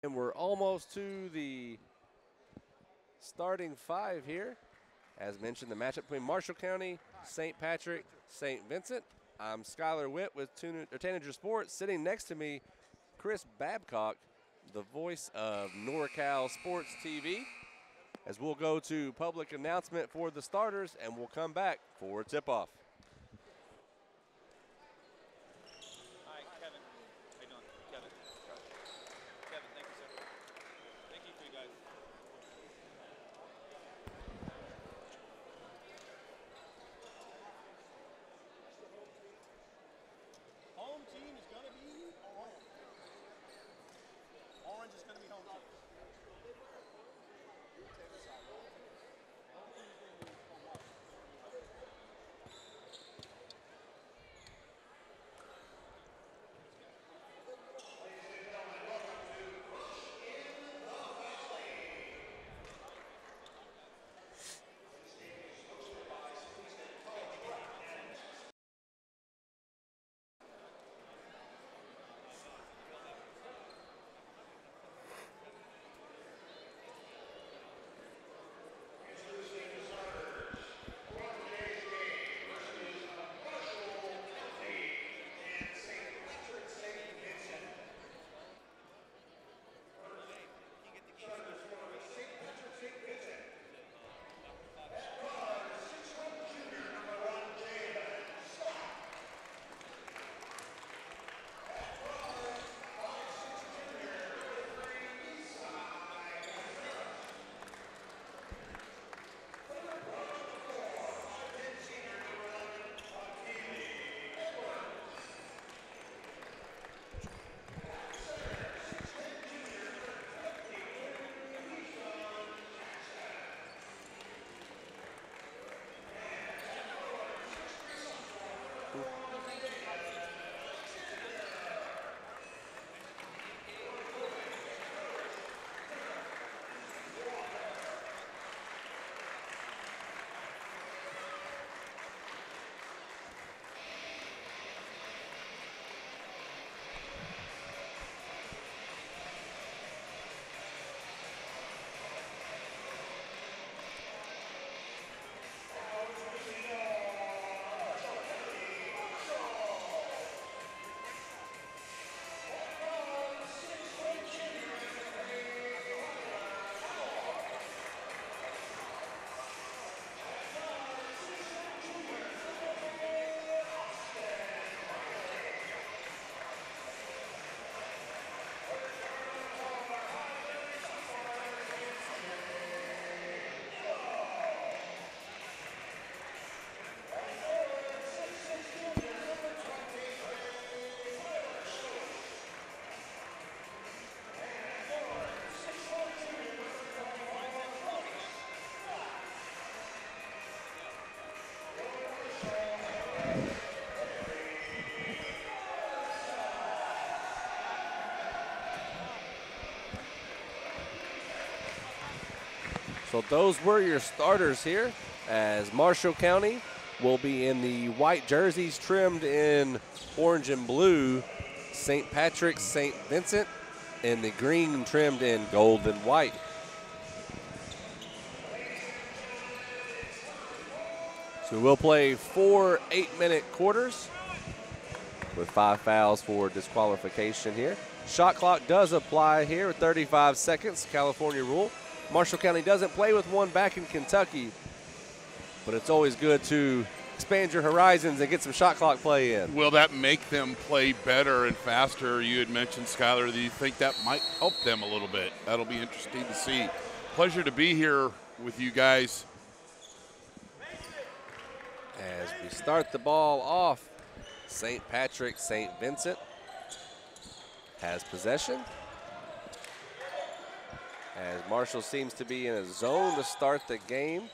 And we're almost to the starting five here. As mentioned, the matchup between Marshall County, St. Patrick, St. Vincent. I'm Skylar Witt with Tanager Sports. Sitting next to me, Chris Babcock, the voice of NorCal Sports TV. As we'll go to public announcement for the starters, and we'll come back for tip-off. Hi, Kevin. How you doing? Kevin. Kevin, thank you, sir. Thank you for you guys. Home team is going to be orange. Orange is going to be home team. So those were your starters here, as Marshall County will be in the white jerseys trimmed in orange and blue. St. Patrick, St. Vincent in the green trimmed in gold and white. So we'll play 4 8-minute quarters with 5 fouls for disqualification here. Shot clock does apply here with 35 seconds, California rule. Marshall County doesn't play with one back in Kentucky, but it's always good to expand your horizons and get some shot clock play in. Will that make them play better and faster? You had mentioned, Skylar, that you think that might help them a little bit. That'll be interesting to see. Pleasure to be here with you guys. As we start the ball off, St. Patrick, St. Vincent has possession. As Marshall seems to be in a zone to start the game.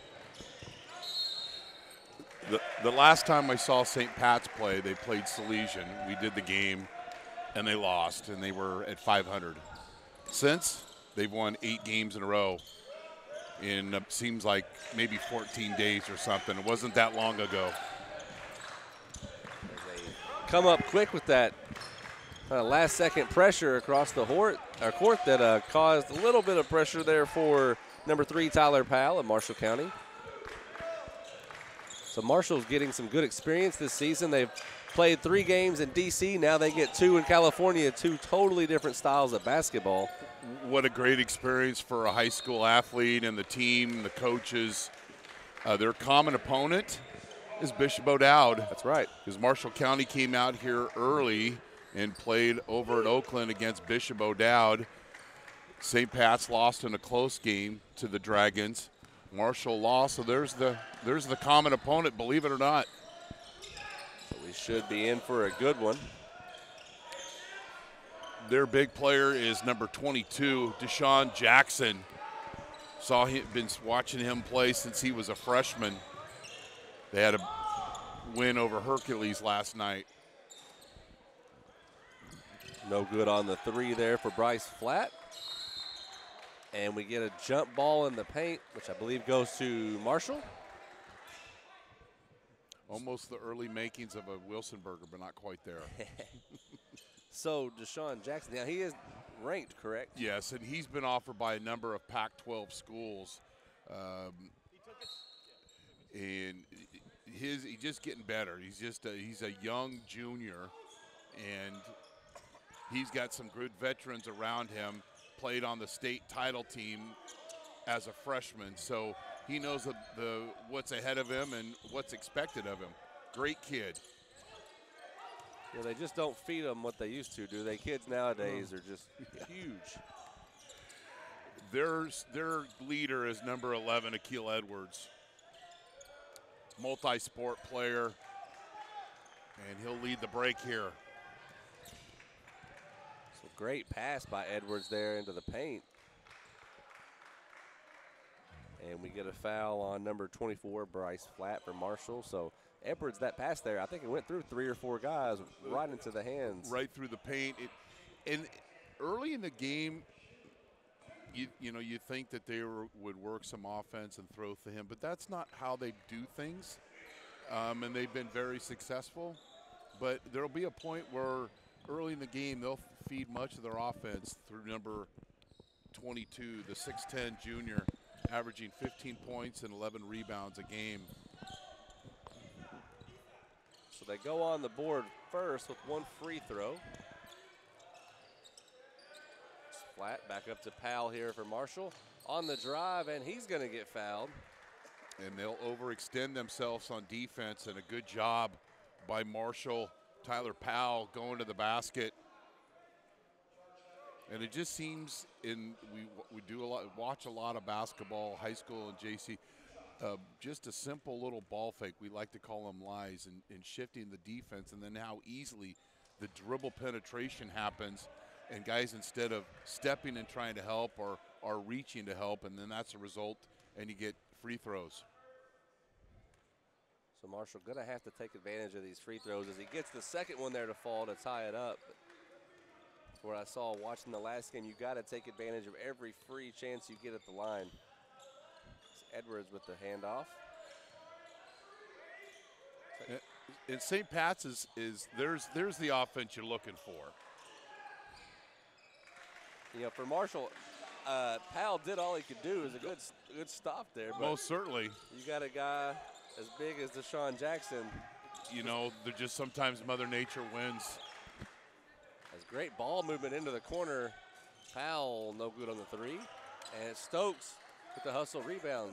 The last time I saw St. Pat's play, they played Salesian. We did the game, and they lost, and they were at 500. Since, they've won 8 games in a row in seems like maybe 14 days or something. It wasn't that long ago. They come up quick with that last-second pressure across the court that caused a little bit of pressure there for number 3, Tyler Powell of Marshall County. So Marshall's getting some good experience this season. They've played 3 games in D.C. Now they get 2 in California, 2 totally different styles of basketball. What a great experience for a high school athlete and the team, the coaches. Their common opponent is Bishop O'Dowd. That's right. Because Marshall County came out here early and played over at Oakland against Bishop O'Dowd. St. Pat's lost in a close game to the Dragons. Marshall lost, so there's the common opponent, believe it or not. So we should be in for a good one. Their big player is number 22, Deshaun Jackson. Been watching him play since he was a freshman. They had a win over Hercules last night. No good on the 3 there for Bryce Flatt. And we get a jump ball in the paint, which I believe goes to Marshall. Almost the early makings of a Wilson burger, but not quite there. So Deshaun Jackson, now he is ranked, correct? Yes, and he's been offered by a number of Pac-12 schools. And he's just getting better. He's a young junior, and he's got some good veterans around him. Played on the state title team as a freshman, so he knows what's ahead of him and what's expected of him. Great kid. Yeah, they just don't feed them what they used to, do they? Kids nowadays are just huge. Their leader is number 11, Akil Edwards. Multi-sport player, and he'll lead the break here. So great pass by Edwards there into the paint. And we get a foul on number 24, Bryce Flatt for Marshall. So Edwards, that pass there, I think it went through 3 or 4 guys right into the hands. Right through the paint. And early in the game, you think that they would work some offense and throw to him, but that's not how they do things. And they've been very successful. But there'll be a point where early in the game they'll feed much of their offense through number 22, the 6'10 junior, averaging 15 points and 11 rebounds a game. So they go on the board first with 1 free throw. It's Flatt back up to Powell here for Marshall. On the drive, and he's going to get fouled. And they'll overextend themselves on defense, and a good job by Marshall. Tyler Powell going to the basket. And it just seems we watch a lot of basketball, high school and JC. Just a simple little ball fake, we like to call them lies, and shifting the defense, and then how easily the dribble penetration happens, and guys, instead of stepping and trying to help, are reaching to help, and then that's a result, and you get free throws. So Marshall going to have to take advantage of these free throws as he gets the second one there to fall to tie it up. What I saw watching the last game, you got to take advantage of every free chance you get at the line. It's Edwards with the handoff. And St. Pat's is there's the offense you're looking for. For Marshall, Powell did all he could do. It was a good stop there. But most certainly. You got a guy as big as Deshaun Jackson. They're just sometimes Mother Nature wins. Has great ball movement into the corner. Powell no good on the 3. And Stokes with the hustle rebound.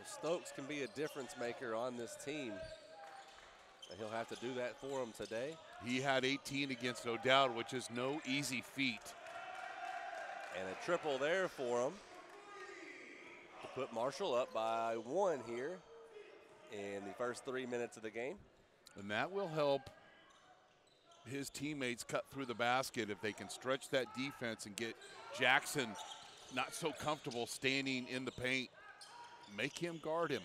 Stokes can be a difference maker on this team. And he'll have to do that for him today. He had 18 against O'Dowd, which is no easy feat. And a triple there for him to put Marshall up by 1 here in the first 3 minutes of the game. And that will help his teammates cut through the basket if they can stretch that defense and get Jackson not so comfortable standing in the paint. Make him guard him.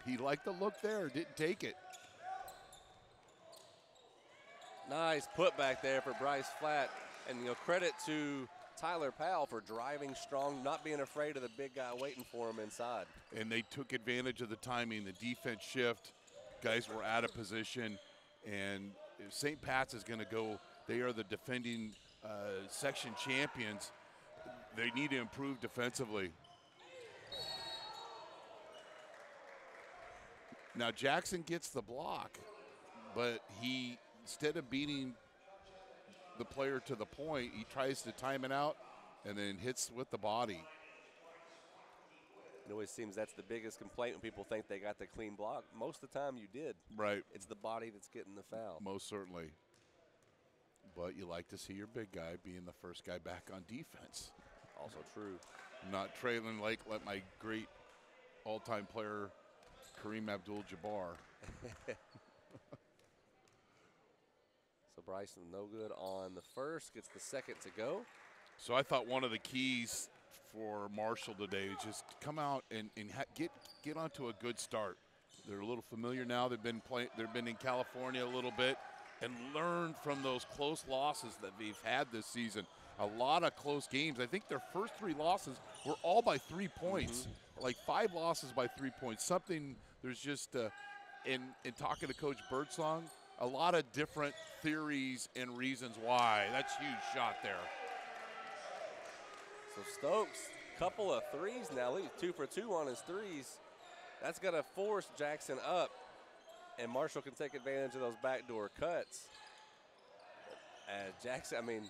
He liked the look there, didn't take it. Nice putback there for Bryce Flatt. And credit to Tyler Powell for driving strong, not being afraid of the big guy waiting for him inside. And they took advantage of the timing, the defense shift, guys were out of position, and if St. Pat's is going to go, they are the defending section champions. They need to improve defensively. Now Jackson gets the block, but he, instead of beating the player to the point, he tries to time it out and then hits with the body. It always seems that's the biggest complaint when people think they got the clean block. Most of the time you did. Right. It's the body that's getting the foul. Most certainly. But you like to see your big guy being the first guy back on defense. Also true. Not trailing like my great all-time player, Kareem Abdul-Jabbar. So Bryson no good on the first, gets the second to go. So I thought one of the keys for Marshall today is just come out and get onto a good start. They're a little familiar now. They've been in California a little bit, and learn from those close losses that they've had this season. A lot of close games. I think their first 3 losses were all by 3 points, like 5 losses by 3 points. Something, there's just, in talking to Coach Birdsong, a lot of different theories and reasons why. That's a huge shot there. So Stokes, couple of threes now. He's 2 for 2 on his threes. That's going to force Jackson up, and Marshall can take advantage of those backdoor cuts. Jackson, I mean,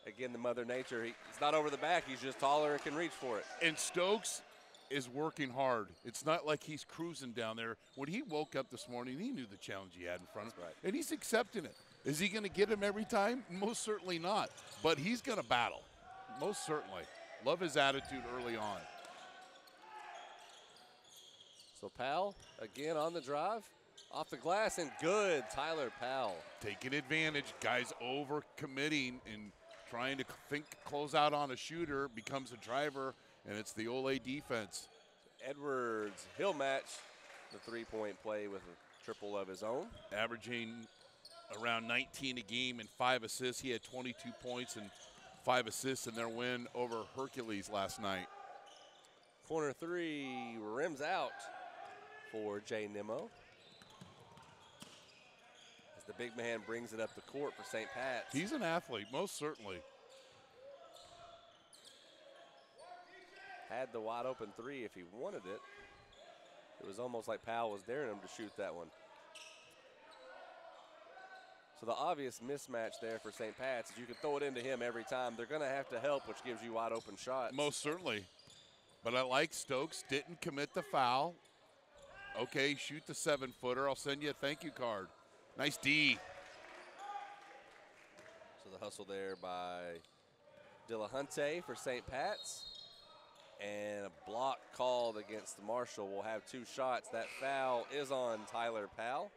again, the Mother Nature, he's not over the back. He's just taller and can reach for it. And Stokes is working hard. It's not like he's cruising down there. When he woke up this morning, he knew the challenge he had in front of him, and he's accepting it. Is he going to get him every time? Most certainly not. But he's going to battle, most certainly. Love his attitude early on. So Powell, again on the drive, off the glass, and good. Tyler Powell. Taking advantage. Guys over-committing and trying to close out on a shooter, becomes a driver, and it's the Ole defense. Edwards, he'll match the three-point play with a triple of his own. Averaging around 19 a game and 5 assists. He had 22 points and 5 assists in their win over Hercules last night. Corner 3 rims out for Jay Nimmo. As the big man brings it up the court for St. Pat's. He's an athlete, most certainly. Had the wide open 3 if he wanted it. It was almost like Powell was daring him to shoot that one. So the obvious mismatch there for St. Pat's is you can throw it into him every time. They're going to have to help, which gives you wide open shots. Most certainly. But I like Stokes didn't commit the foul. Okay, shoot the 7-footer. I'll send you a thank you card. Nice D. So the hustle there by Dillahunty for St. Pat's. And a block called against Marshall. Will have 2 shots. That foul is on Tyler Powell.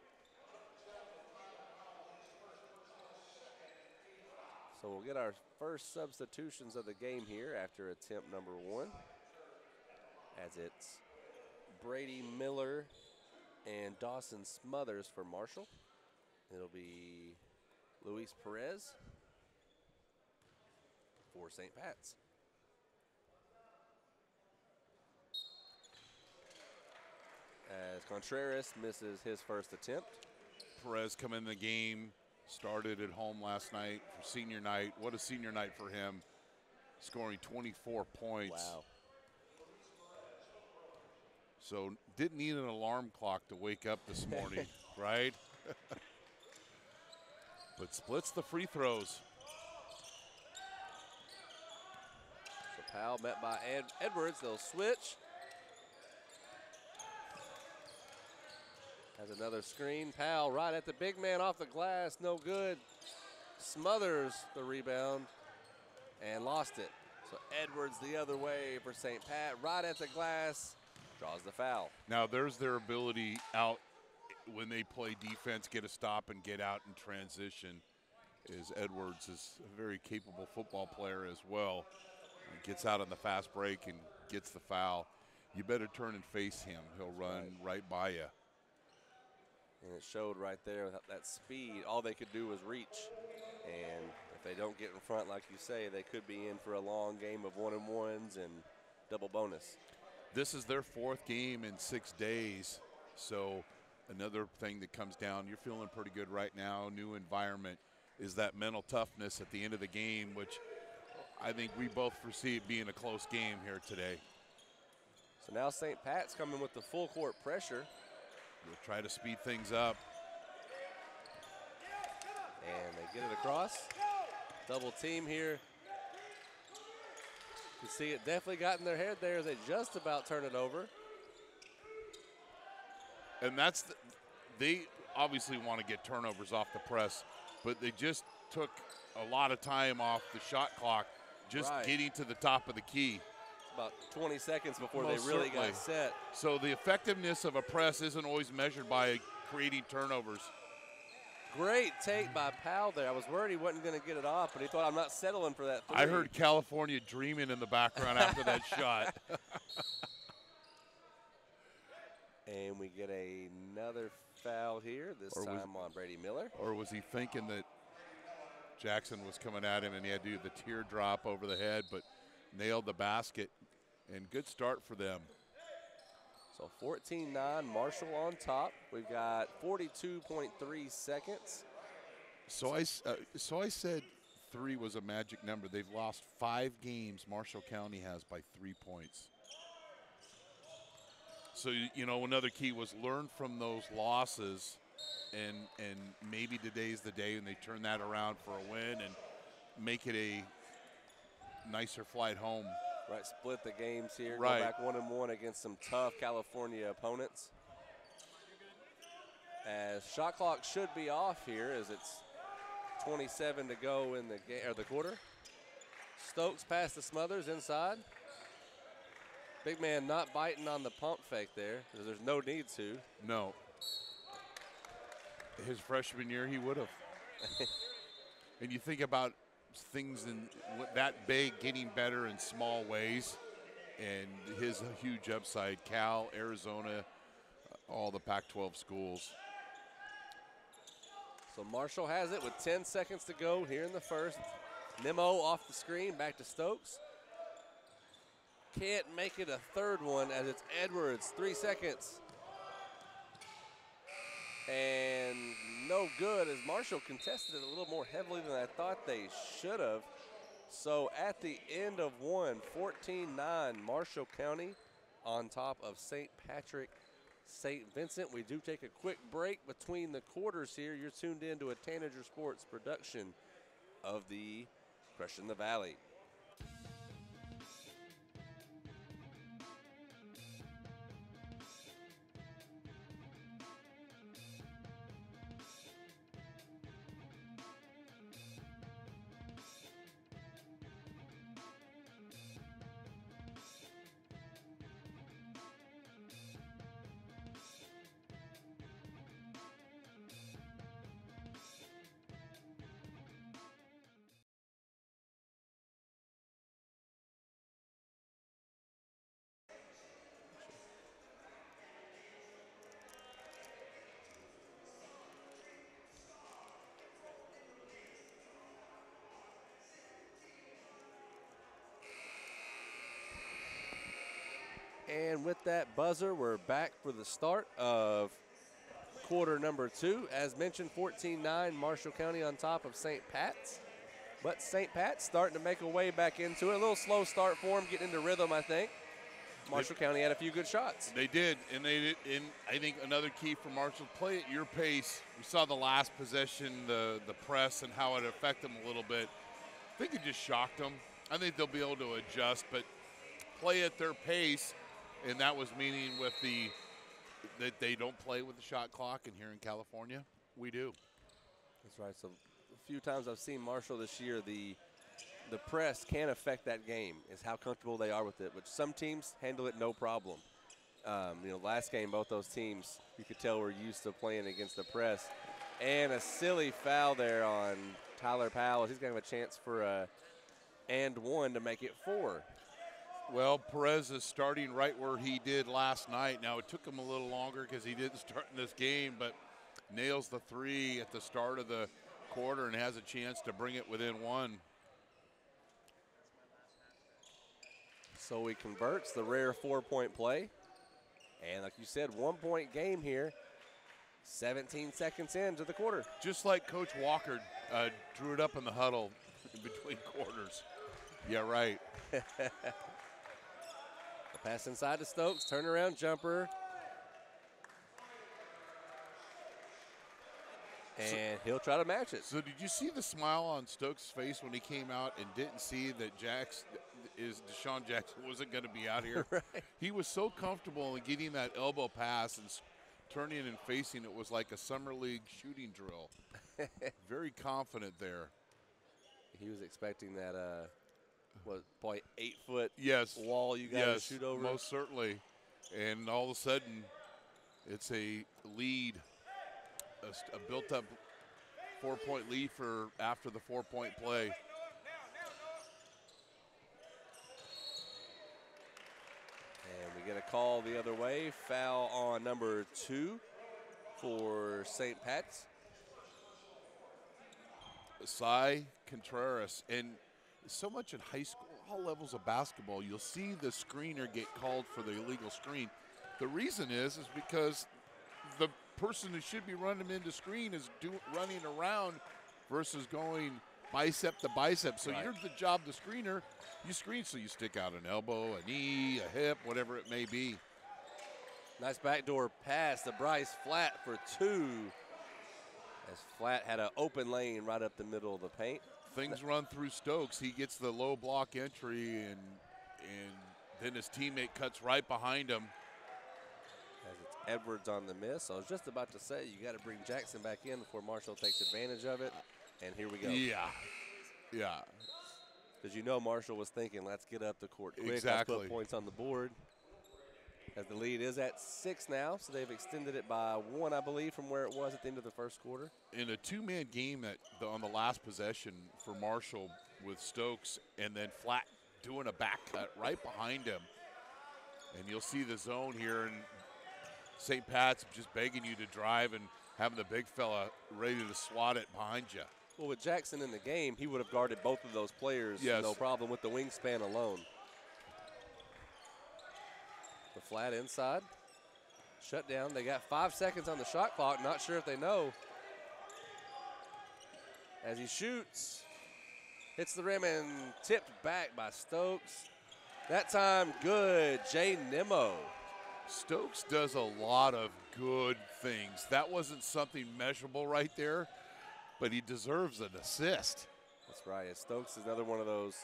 So we'll get our first substitutions of the game here after attempt number 1. As it's Brady Miller and Dawson Smothers for Marshall. It'll be Luis Perez for St. Pat's. As Contreras misses his first attempt. Perez come in the game, started at home last night for senior night. What a senior night for him, scoring 24 points. Wow. So didn't need an alarm clock to wake up this morning, right? But splits the free throws. So Powell met by Edwards. They'll switch. Has another screen. Powell right at the big man off the glass. No good. Smothers the rebound and lost it. So Edwards the other way for St. Pat. Right at the glass. Draws the foul. Now there's their ability out when they play defense, get a stop and get out in transition. Edwards is a very capable football player as well. He gets out on the fast break and gets the foul. You better turn and face him. He'll run right by you. And it showed right there that speed. All they could do was reach. And if they don't get in front, like you say, they could be in for a long game of 1-and-1s and double bonus. This is their 4th game in 6 days. So another thing that comes down, you're feeling pretty good right now, new environment, is that mental toughness at the end of the game, which I think we both foresee it being a close game here today. So now St. Pat's coming with the full court pressure. We'll try to speed things up. And they get it across. Double team here. You can see it definitely got in their head there as they just about turn it over. And they obviously want to get turnovers off the press, but they just took a lot of time off the shot clock just getting to the top of the key. About 20 seconds before they really got set. So the effectiveness of a press isn't always measured by creating turnovers. Great take by Powell there. I was worried he wasn't going to get it off, but he thought, I'm not settling for that three. I heard California dreaming in the background after that shot. And we get another foul here, this time on Brady Miller. Or was he thinking that Jackson was coming at him and he had to do the teardrop over the head, but nailed the basket, and good start for them. So 14-9, Marshall on top. We've got 42.3 seconds. So I said 3 was a magic number. They've lost 5 games, Marshall County has, by 3 points. So, you know, another key was learn from those losses, and maybe today's the day when they turn that around for a win and make it a nicer flight home. Right, split the games here. Right. Go back 1-1 against some tough California opponents. As shot clock should be off here as it's 27 to go in the game or the quarter. Stokes past the Smothers inside. Big man not biting on the pump fake there because there's no need to. No. His freshman year, he would have. And you think about things in that big getting better in small ways, and his huge upside, Cal, Arizona, all the Pac-12 schools. So Marshall has it with 10 seconds to go here in the first. Nemo off the screen, back to Stokes. Can't make it a third one as it's Edwards, 3 seconds. And no good as Marshall contested it a little more heavily than I thought they should have. So at the end of one, 14-9, Marshall County on top of St. Patrick, St. Vincent. We do take a quick break between the quarters here. You're tuned in to a Tanager Sports production of the Crushing the Valley. And with that buzzer, we're back for the start of quarter number 2. As mentioned, 14-9, Marshall County on top of St. Pat's. But St. Pat's starting to make a way back into it. A little slow start for them, getting into rhythm, I think. Marshall County had a few good shots. They did, and I think another key for Marshall, play at your pace. We saw the last possession, the press, and how it affected them a little bit. I think it just shocked them. I think they'll be able to adjust, but play at their pace. And that was meaning with that they don't play with the shot clock, and here in California, we do. That's right. So a few times I've seen Marshall this year, the press can affect that game, is how comfortable they are with it, which some teams handle it no problem. Last game, both those teams, you could tell were used to playing against the press. And a silly foul there on Tyler Powell. He's going to have a chance for a and one to make it 4. Well, Perez is starting right where he did last night. Now, it took him a little longer because he didn't start in this game, but nails the 3 at the start of the quarter and has a chance to bring it within 1. So he converts the rare 4-point play. And like you said, 1-point game here. 17 seconds into the quarter. Just like Coach Walker drew it up in the huddle in between quarters. Yeah, right. The pass inside to Stokes, turnaround jumper. And he'll try to match it. So did you see the smile on Stokes' face when he came out and didn't see that Deshaun Jackson wasn't going to be out here? Right. He was so comfortable in getting that elbow pass and turning and facing. It was like a summer league shooting drill. Very confident there. He was expecting that, probably 8-foot yes. wall you got to shoot over. Most certainly. And all of a sudden, it's a lead. A built-up 4-point lead for after the 4-point play. And we get a call the other way. Foul on number 2 for St. Pat's. Cy Contreras. And so much in high school, all levels of basketball, you'll see the screener get called for the illegal screen. The reason is because the person who should be running into screen is running around versus going bicep to bicep. So right. You're the job, the screener. You screen, so you stick out an elbow, a knee, a hip, whatever it may be. Nice backdoor pass to Bryce Flatt for 2. As Flatt had an open lane right up the middle of the paint. Things run through Stokes. He gets the low block entry, and then his teammate cuts right behind him. As it's Edwards on the miss. I was just about to say, you got to bring Jackson back in before Marshall takes advantage of it. And here we go. Yeah. Because you know Marshall was thinking, let's get up the court quick. Exactly. Let's put points on the board. As the lead is at 6 now, so they've extended it by 1, I believe, from where it was at the end of the first quarter. In a two-man game on the last possession for Marshall with Stokes and then Flatt doing a back cut right behind him. And you'll see the zone here, and St. Pat's just begging you to drive and having the big fella ready to swat it behind you. Well, with Jackson in the game, he would have guarded both of those players, yes. No problem with the wingspan alone. The Flat inside. Shut down. They got 5 seconds on the shot clock. Not sure if they know. As he shoots, hits the rim and tipped back by Stokes. That time, good. Jay Nimmo. Stokes does a lot of good things. That wasn't something measurable right there, but he deserves an assist. That's right. Stokes is another one of those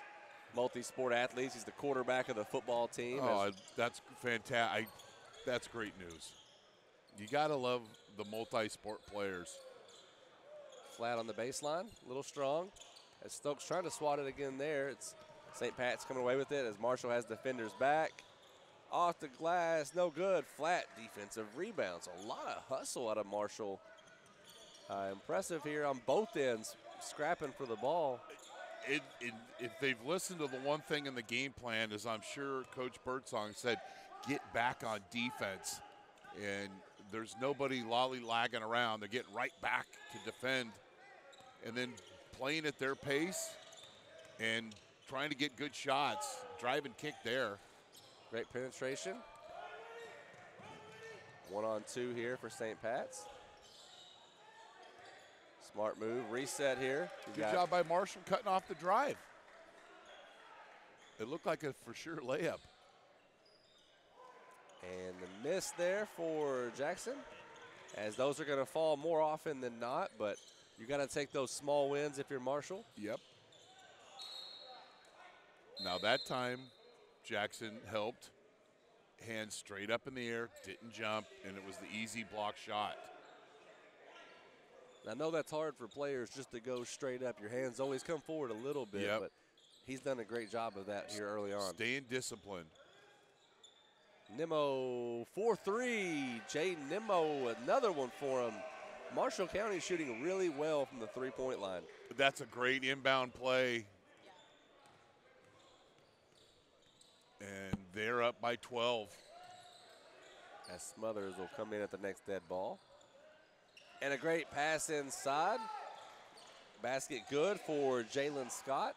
multi-sport athletes. He's the quarterback of the football team. Oh, that's fantastic. That's great news. You got to love the multi-sport players. Flat on the baseline, a little strong. As Stokes trying to swat it again there. It's St. Pat's coming away with it as Marshall has defenders back. Off the glass, no good. Flat defensive rebounds. A lot of hustle out of Marshall. Impressive here on both ends, scrapping for the ball. If they've listened to the one thing in the game plan, is I'm sure Coach Birdsong said, get back on defense. And there's nobody lollylagging around. They're getting right back to defend and then playing at their pace and trying to get good shots. Drive and kick there. Great penetration. 1-on-2 here for St. Pat's. Smart move, reset here. Good job by Marshall cutting off the drive. It looked like a for sure layup. And the miss there for Jackson, as those are going to fall more often than not, but you got to take those small wins if you're Marshall. Yep. Now that time, Jackson helped. Hands straight up in the air, didn't jump, and it was the easy block shot. I know that's hard for players just to go straight up. Your hands always come forward a little bit, yep. But he's done a great job of that here early on. Staying disciplined. Nimmo 4-3. Jay Nimmo, another one for him. Marshall County shooting really well from the three-point line. That's a great inbound play. And they're up by 12. As Smothers will come in at the next dead ball. And a great pass inside. Basket good for Jalen Scott.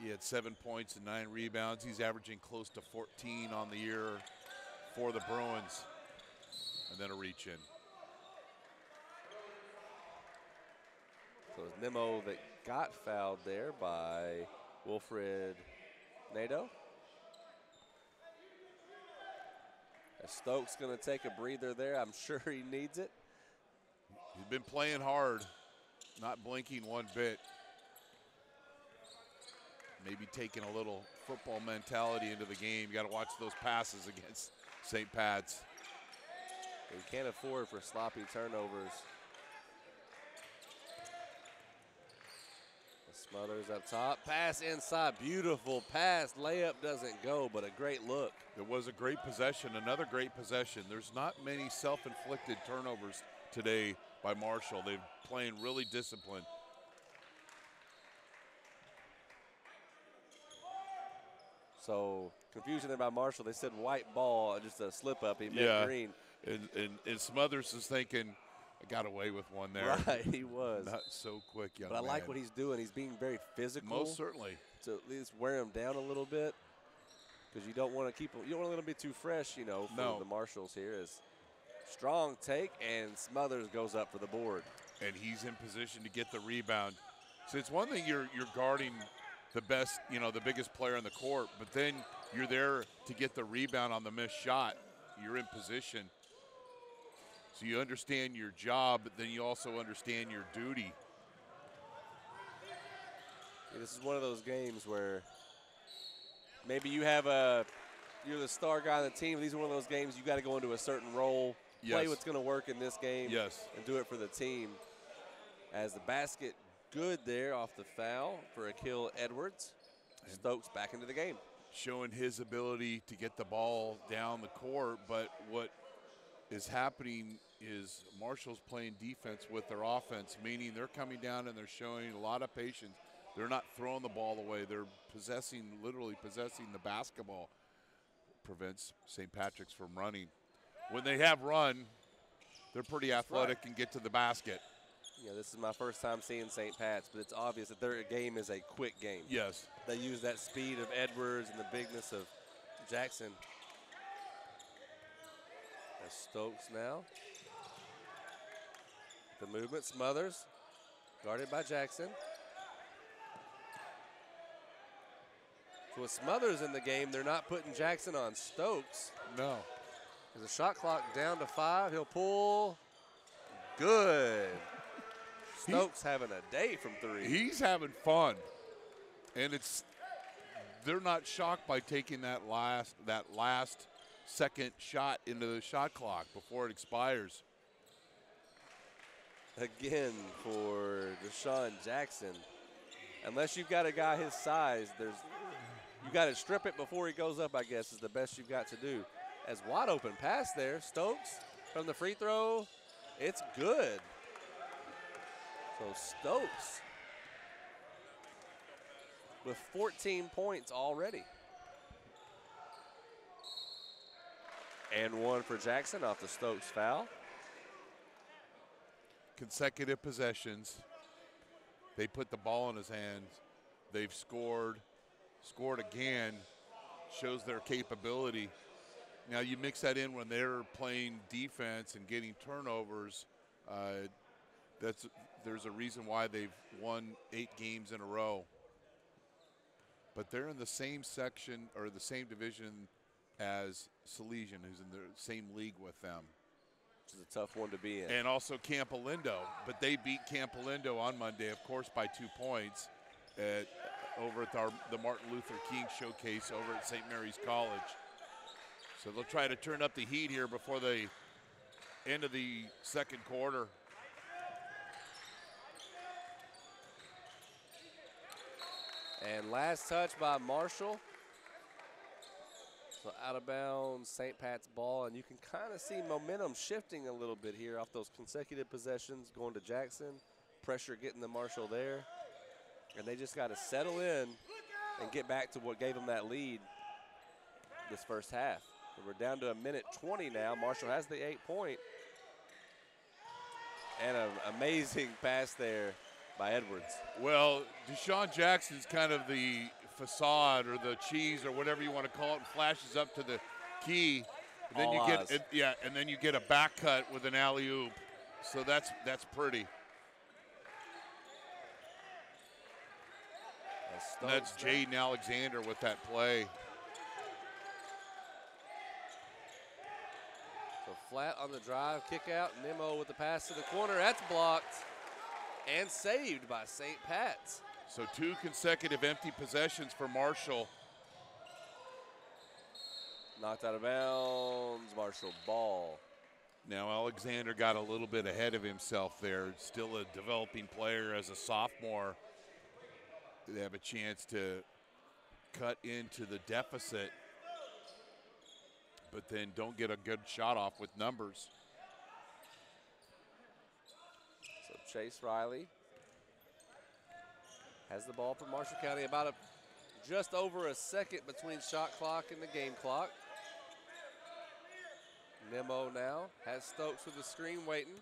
He had 7 points and 9 rebounds. He's averaging close to 14 on the year for the Bruins. And then a reach in. So it's Nemo that got fouled there by Wilfred Nadeau. As Stokes going to take a breather there. I'm sure he needs it. He's been playing hard, not blinking one bit. Maybe taking a little football mentality into the game. You got to watch those passes against St. Pat's. You can't afford for sloppy turnovers. Smothers up top, pass inside, beautiful pass. Layup doesn't go, but a great look. It was a great possession, another great possession. There's not many self-inflicted turnovers today by Marshall. They're playing really disciplined. So confusion there by Marshall. They said white ball, just a slip up. He meant green. And Smothers is thinking, I got away with one there. Right, he was. Not so quick, young man. But I like man. what he's doing. He's being very physical. Most certainly. To at least wear him down a little bit, because you don't want to keep him. You don't want to let him be too fresh, you know, for the Marshalls here. Is strong take, and Smothers goes up for the board. And he's in position to get the rebound. So it's one thing you're guarding the best, you know, the biggest player on the court, but then you're there to get the rebound on the missed shot. You're in position. So you understand your job, but then you also understand your duty. Yeah, this is one of those games where maybe you're the star guy on the team. These are one of those games you got to go into a certain role, play what's going to work in this game, and do it for the team. As the basket good there off the foul for Akil Edwards. Stokes back into the game. Showing his ability to get the ball down the court, but what is happening is Marshall's playing defense with their offense, meaning they're coming down and they're showing a lot of patience. They're not throwing the ball away. They're literally possessing the basketball. Prevents St. Patrick's from running. When they have run, they're pretty athletic and get to the basket. Yeah, this is my first time seeing St. Pat's, but it's obvious that their game is a quick game. Yes. They use that speed of Edwards and the bigness of Jackson. That's Stokes now. The movement, Smothers, guarded by Jackson. So with Smothers in the game, they're not putting Jackson on Stokes. No. There's a shot clock down to 5. He'll pull. Good. Stokes having a day from 3. He's having fun. And they're not shocked by taking that last second shot into the shot clock before it expires. Again for Deshaun Jackson. Unless you've got a guy his size, you got to strip it before he goes up, I guess, is the best you've got to do. As wide open pass there, Stokes from the free throw. It's good. So Stokes with 14 points already. And 1 for Jackson off the Stokes foul. Consecutive possessions. They put the ball in his hands. They've scored again. Shows their capability. Now you mix that in when they're playing defense and getting turnovers. There's a reason why they've won 8 games in a row. But they're in the same section or the same division as Salesian, who's in the same league with them. Which is a tough one to be in. And also Campolindo. But they beat Campolindo on Monday, of course, by 2 points over at the Martin Luther King Showcase over at St. Mary's College. So they'll try to turn up the heat here before the end of the second quarter. And last touch by Marshall. So out of bounds, St. Pat's ball, and you can kind of see momentum shifting a little bit here off those consecutive possessions going to Jackson. Pressure getting to Marshall there. And they just got to settle in and get back to what gave them that lead this first half. And we're down to 1:20 now. Marshall has the 8-point. And an amazing pass there by Edwards. Well, Deshaun Jackson's kind of the facade or the cheese or whatever you want to call it, and flashes up to the key. And then you get a back cut with an alley-oop. So that's pretty. And that's Jaden Alexander with that play. So flat on the drive, kick out. Nemo with the pass to the corner. That's blocked and saved by St. Pat's. So 2 consecutive empty possessions for Marshall. Knocked out of bounds. Marshall ball. Now Alexander got a little bit ahead of himself there. Still a developing player as a sophomore. They have a chance to cut into the deficit, but then don't get a good shot off with numbers. So Chase Riley has the ball for Marshall County. About just over a second between shot clock and the game clock. Nemo now has Stokes with the screen waiting.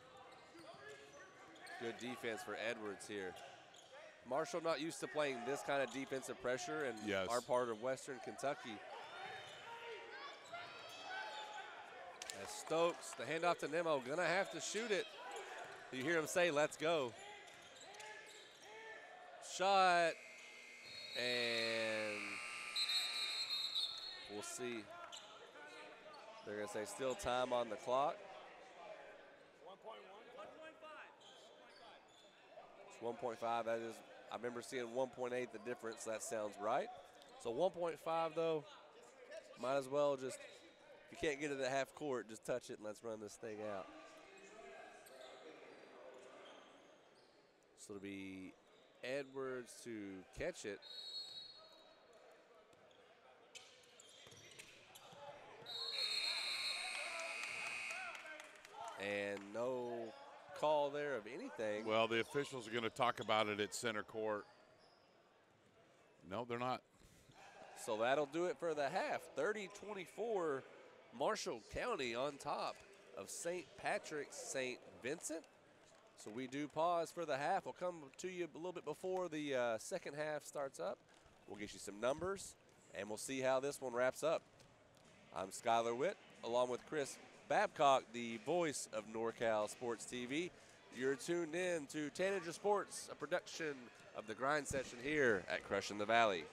Good defense for Edwards here. Marshall not used to playing this kind of defensive pressure in our part of Western Kentucky. As Stokes, the handoff to Nemo, gonna have to shoot it. You hear him say, let's go. Shot, and we'll see. They're gonna say still time on the clock. 1.5, that is, I remember seeing 1.8, the difference, that sounds right. So 1.5 though, might as well just, if you can't get it at half court, just touch it and let's run this thing out. So it'll be Edwards to catch it. And no call there of anything. Well, the officials are going to talk about it at center court. No, they're not. So that'll do it for the half. 30-24, Marshall County on top of St. Patrick's St. Vincent. So we do pause for the half. We'll come to you a little bit before the second half starts up. We'll get you some numbers, and we'll see how this one wraps up. I'm Skylar Witt, along with Chris Babcock, the voice of NorCal Sports TV. You're tuned in to Tanager Sports, a production of the Grind Session here at Crushing the Valley.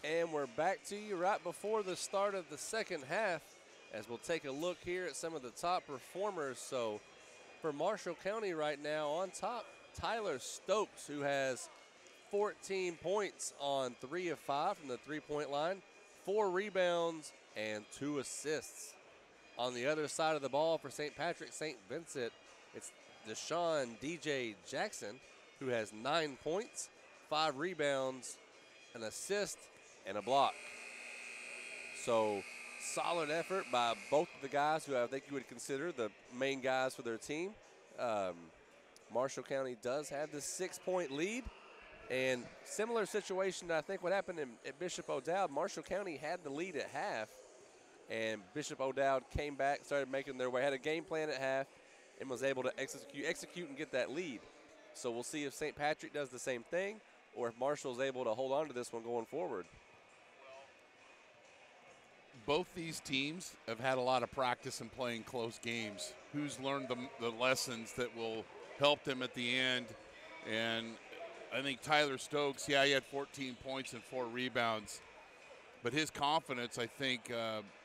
And we're back to you right before the start of the second half as we'll take a look here at some of the top performers. So for Marshall County right now on top, Tyler Stokes, who has 14 points on 3 of 5 from the three-point line, 4 rebounds, and 2 assists. On the other side of the ball for St. Patrick, St. Vincent, it's Deshaun DJ Jackson, who has 9 points, 5 rebounds, an assist, and a block. So solid effort by both of the guys who I think you would consider the main guys for their team. Marshall County does have the 6-point lead. And similar situation, I think, what happened at Bishop O'Dowd. Marshall County had the lead at half, and Bishop O'Dowd came back, started making their way, had a game plan at half, and was able to execute and get that lead. So we'll see if St. Patrick does the same thing, or if Marshall's able to hold on to this one going forward. Both these teams have had a lot of practice in playing close games. Who's learned the lessons that will help them at the end? And I think Tyler Stokes, yeah, he had 14 points and 4 rebounds. But his confidence, I think,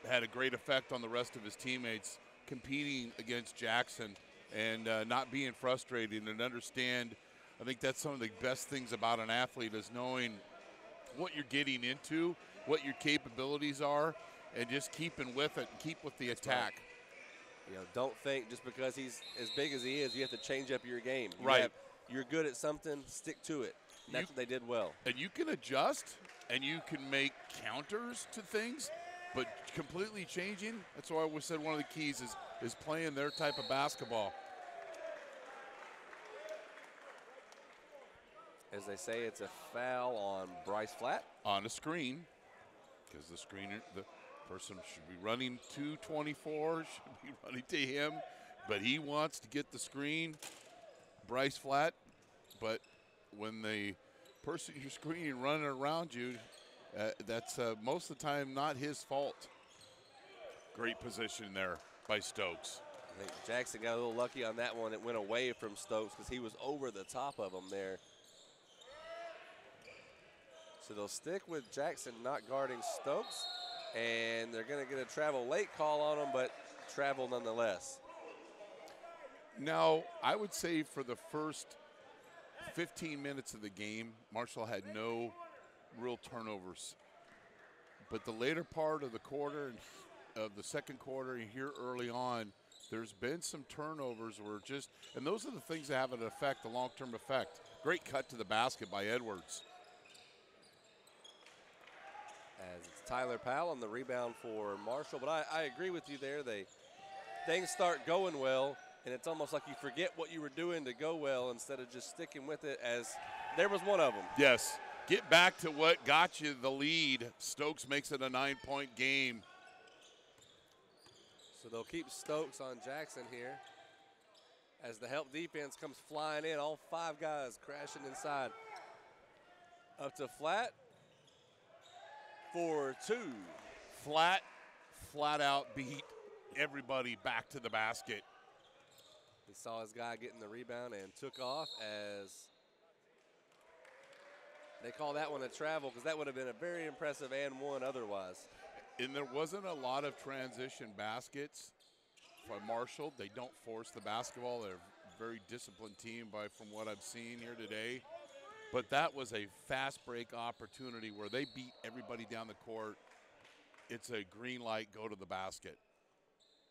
had a great effect on the rest of his teammates competing against Jackson and not being frustrated and understand. I think that's some of the best things about an athlete is knowing what you're getting into, what your capabilities are, and just keeping with it and keep with the attack. You know, don't think just because he's as big as he is, you have to change up your game. You're good at something, stick to it. That's what they did well. And you can adjust, and you can make counters to things, but completely changing, that's why we said one of the keys is playing their type of basketball. As they say, it's a foul on Bryce Flatt. On a screen, because the screener, the person should be running to 24, should be running to him, but he wants to get the screen, Bryce Flatt. But when the person you're screening running around you, that's most of the time not his fault. Great position there by Stokes. I think Jackson got a little lucky on that one. It went away from Stokes because he was over the top of him there. So they'll stick with Jackson not guarding Stokes, and they're going to get a travel late call on him, but travel nonetheless. Now, I would say for the first 15 minutes of the game, Marshall had no real turnovers. But the later part of the quarter, of the second quarter, here early on, there's been some turnovers where and those are the things that have an effect, a long-term effect. Great cut to the basket by Edwards. As it's Tyler Powell on the rebound for Marshall. But I agree with you there. Things start going well, and it's almost like you forget what you were doing to go well instead of just sticking with it, as there was one of them. Yes. Get back to what got you the lead. Stokes makes it a 9-point game. So they'll keep Stokes on Jackson here as the help defense comes flying in. All 5 guys crashing inside. Up to Flatt for 2. Flat out beat everybody back to the basket. He saw his guy getting the rebound and took off, as they call that one a travel, because that would have been a very impressive and one otherwise. And there wasn't a lot of transition baskets from Marshall. They don't force the basketball. They're a very disciplined team from what I've seen here today. But that was a fast break opportunity where they beat everybody down the court. It's a green light, go to the basket.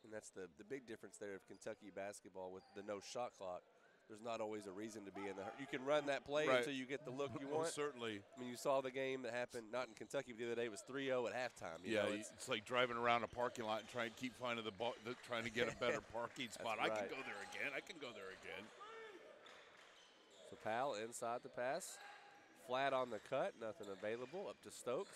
And that's the big difference there of Kentucky basketball with the no shot clock. There's not always a reason to be in the – you can run that play until you get the look you want. Certainly. I mean, you saw the game that happened, not in Kentucky, but the other day. It was 3-0 at halftime. You know, it's like driving around a parking lot and trying to keep finding the ball, trying to get a better parking spot. Right. I can go there again. I can go there again. So Powell inside the pass. Flat on the cut. Nothing available. Up to Stokes.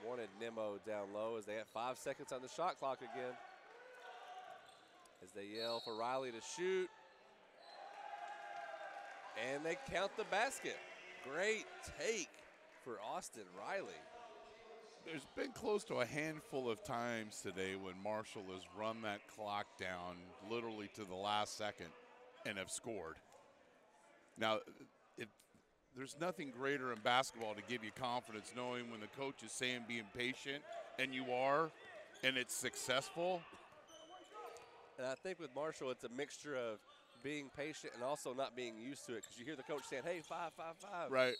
Wanted Nemo down low as they have 5 seconds on the shot clock again. As they yell for Riley to shoot. And they count the basket. Great take for Austin Riley. There's been close to a handful of times today when Marshall has run that clock down literally to the last second and have scored. Now, there's nothing greater in basketball to give you confidence knowing when the coach is saying be impatient, and you are, and it's successful. And I think with Marshall, it's a mixture of being patient and also not being used to it, because you hear the coach saying, hey, 5, 5, 5. Right.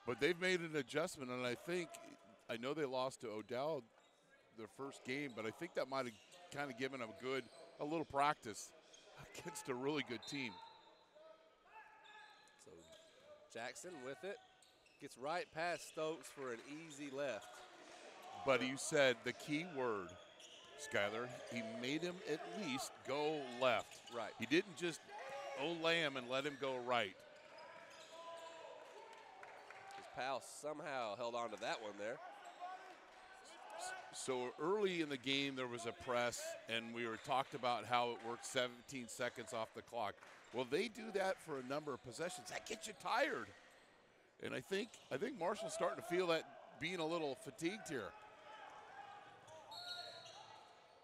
But they've made an adjustment, and I know they lost to Odell their first game, but I think that might have kind of given them a little practice against a really good team. So Jackson with it. Gets right past Stokes for an easy left. But you said the key word, Skyler, he made him at least go left. Right. He didn't just olay him and let him go right. His pal somehow held on to that one there. So early in the game, there was a press, and we were talked about how it worked 17 seconds off the clock. Well, they do that for a number of possessions. That gets you tired. And I think Marshall's starting to feel that being a little fatigued here.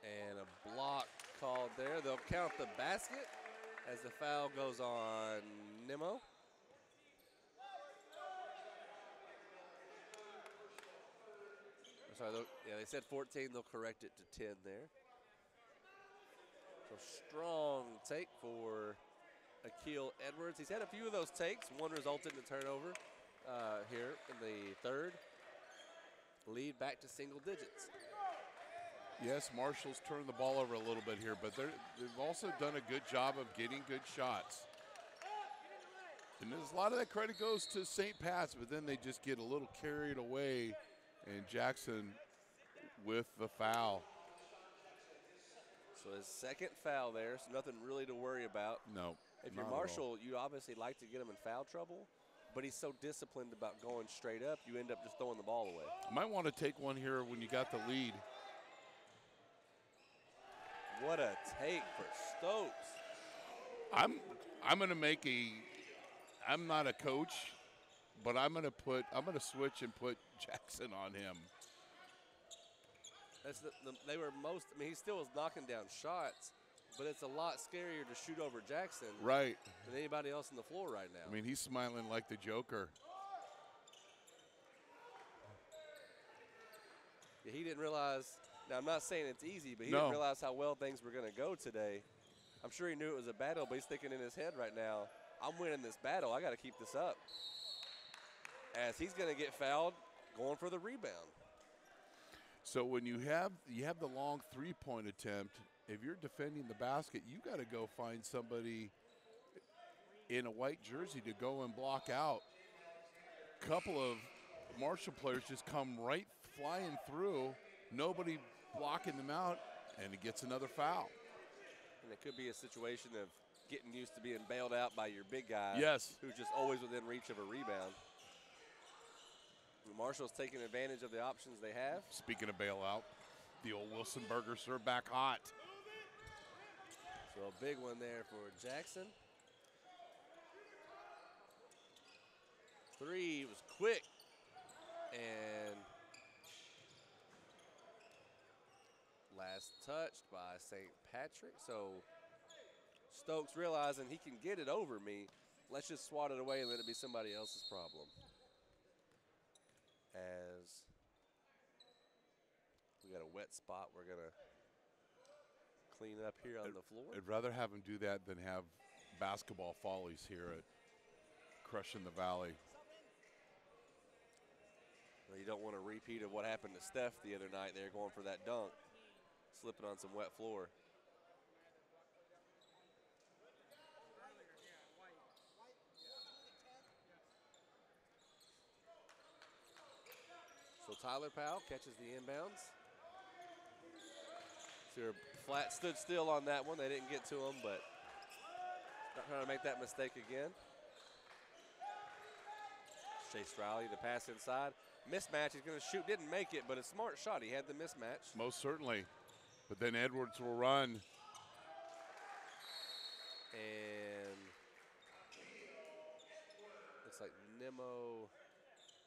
And a block called there. They'll count the basket as the foul goes on Nemo. Sorry, they said 14. They'll correct it to 10 there. So strong take for Akil Edwards. He's had a few of those takes. One resulted in a turnover here in the third. Lead back to single digits. Yes, Marshall's turned the ball over a little bit here, but they've also done a good job of getting good shots. And there's a lot of that credit goes to St. Pat's, but then they just get a little carried away, and Jackson with the foul. So his second foul there, so nothing really to worry about. No. If you're Marshall, you obviously like to get him in foul trouble, but he's so disciplined about going straight up, you end up just throwing the ball away. You might want to take one here when you got the lead. What a take for Stokes. I'm going to make I'm not a coach, but I'm going to switch and put Jackson on him. That's he still was knocking down shots, but it's a lot scarier to shoot over Jackson right. than anybody else on the floor right now. I mean, he's smiling like the Joker. Yeah, he didn't realize. Now, I'm not saying it's easy, but he didn't realize how well things were going to go today. I'm sure he knew it was a battle, but he's thinking in his head right now, I'm winning this battle. I got to keep this up. As he's going to get fouled going for the rebound. So when you have the long three-point attempt, if you're defending the basket, you got to go find somebody in a white jersey to go and block out. A couple of Marshall players just come right flying through, nobody blocking them out, and he gets another foul. And it could be a situation of getting used to being bailed out by your big guy. Yes. Who's just always within reach of a rebound. Marshall's taking advantage of the options they have. Speaking of bailout, the old Wilson burger served back hot. So a big one there for Jackson. Three was quick. And last touched by St. Patrick. So Stokes realizing he can get it over me. Let's just swat it away and let it be somebody else's problem. As we got a wet spot, we're going to clean up here on the floor. I'd rather have him do that than have basketball follies here at Crushing the Valley. Well, you don't want a repeat of what happened to Steph the other night there going for that dunk, slipping on some wet floor. So Tyler Powell catches the inbounds. So flat stood still on that one. They didn't get to him, but not trying to make that mistake again. Chase Riley, the pass inside. Mismatch, he's going to shoot, didn't make it, but a smart shot. He had the mismatch. Most certainly. But then Edwards will run. And looks like Nemo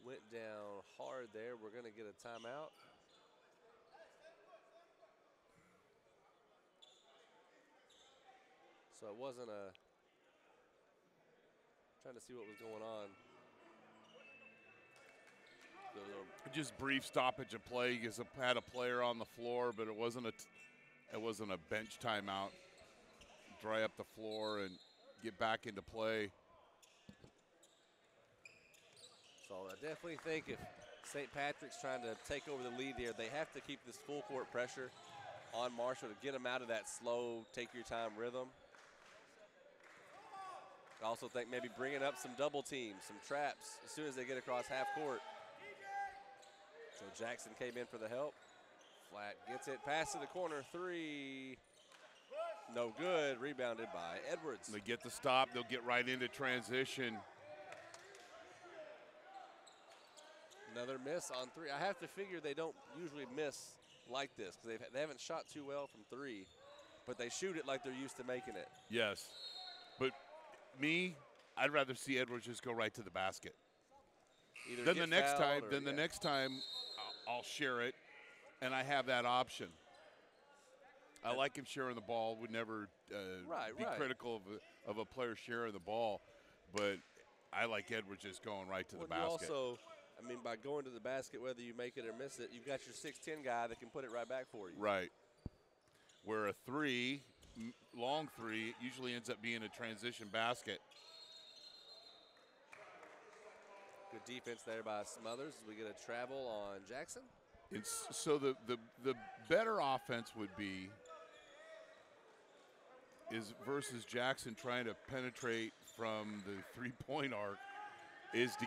went down hard there. We're going to get a timeout. So it wasn't a Trying to see what was going on. Just brief stoppage of play. He had a player on the floor, but it wasn't a bench timeout. Dry up the floor and get back into play. So I definitely think if St. Patrick's trying to take over the lead here, they have to keep this full court pressure on Marshall to get him out of that slow, take your time rhythm. I also think maybe bringing up some double teams, some traps as soon as they get across half court. So Jackson came in for the help. Flat gets it, pass to the corner, 3. No good, rebounded by Edwards. They get the stop, they'll get right into transition. Another miss on 3. I have to figure they don't usually miss like this because they haven't shot too well from 3, but they shoot it like they're used to making it. Yes, but I'd rather see Edwards just go right to the basket. Either the next time I'll share it, and I have that option. I like him sharing the ball. Would never be critical of a player sharing the ball, but I like Edwards just going right to the basket. Also, by going to the basket, whether you make it or miss it, you've got your 6'10" guy that can put it right back for you. Right. Where a long three, usually ends up being a transition basket. Good defense there by Smothers as we get a travel on Jackson. So the better offense would be versus Jackson trying to penetrate from the three-point arc is to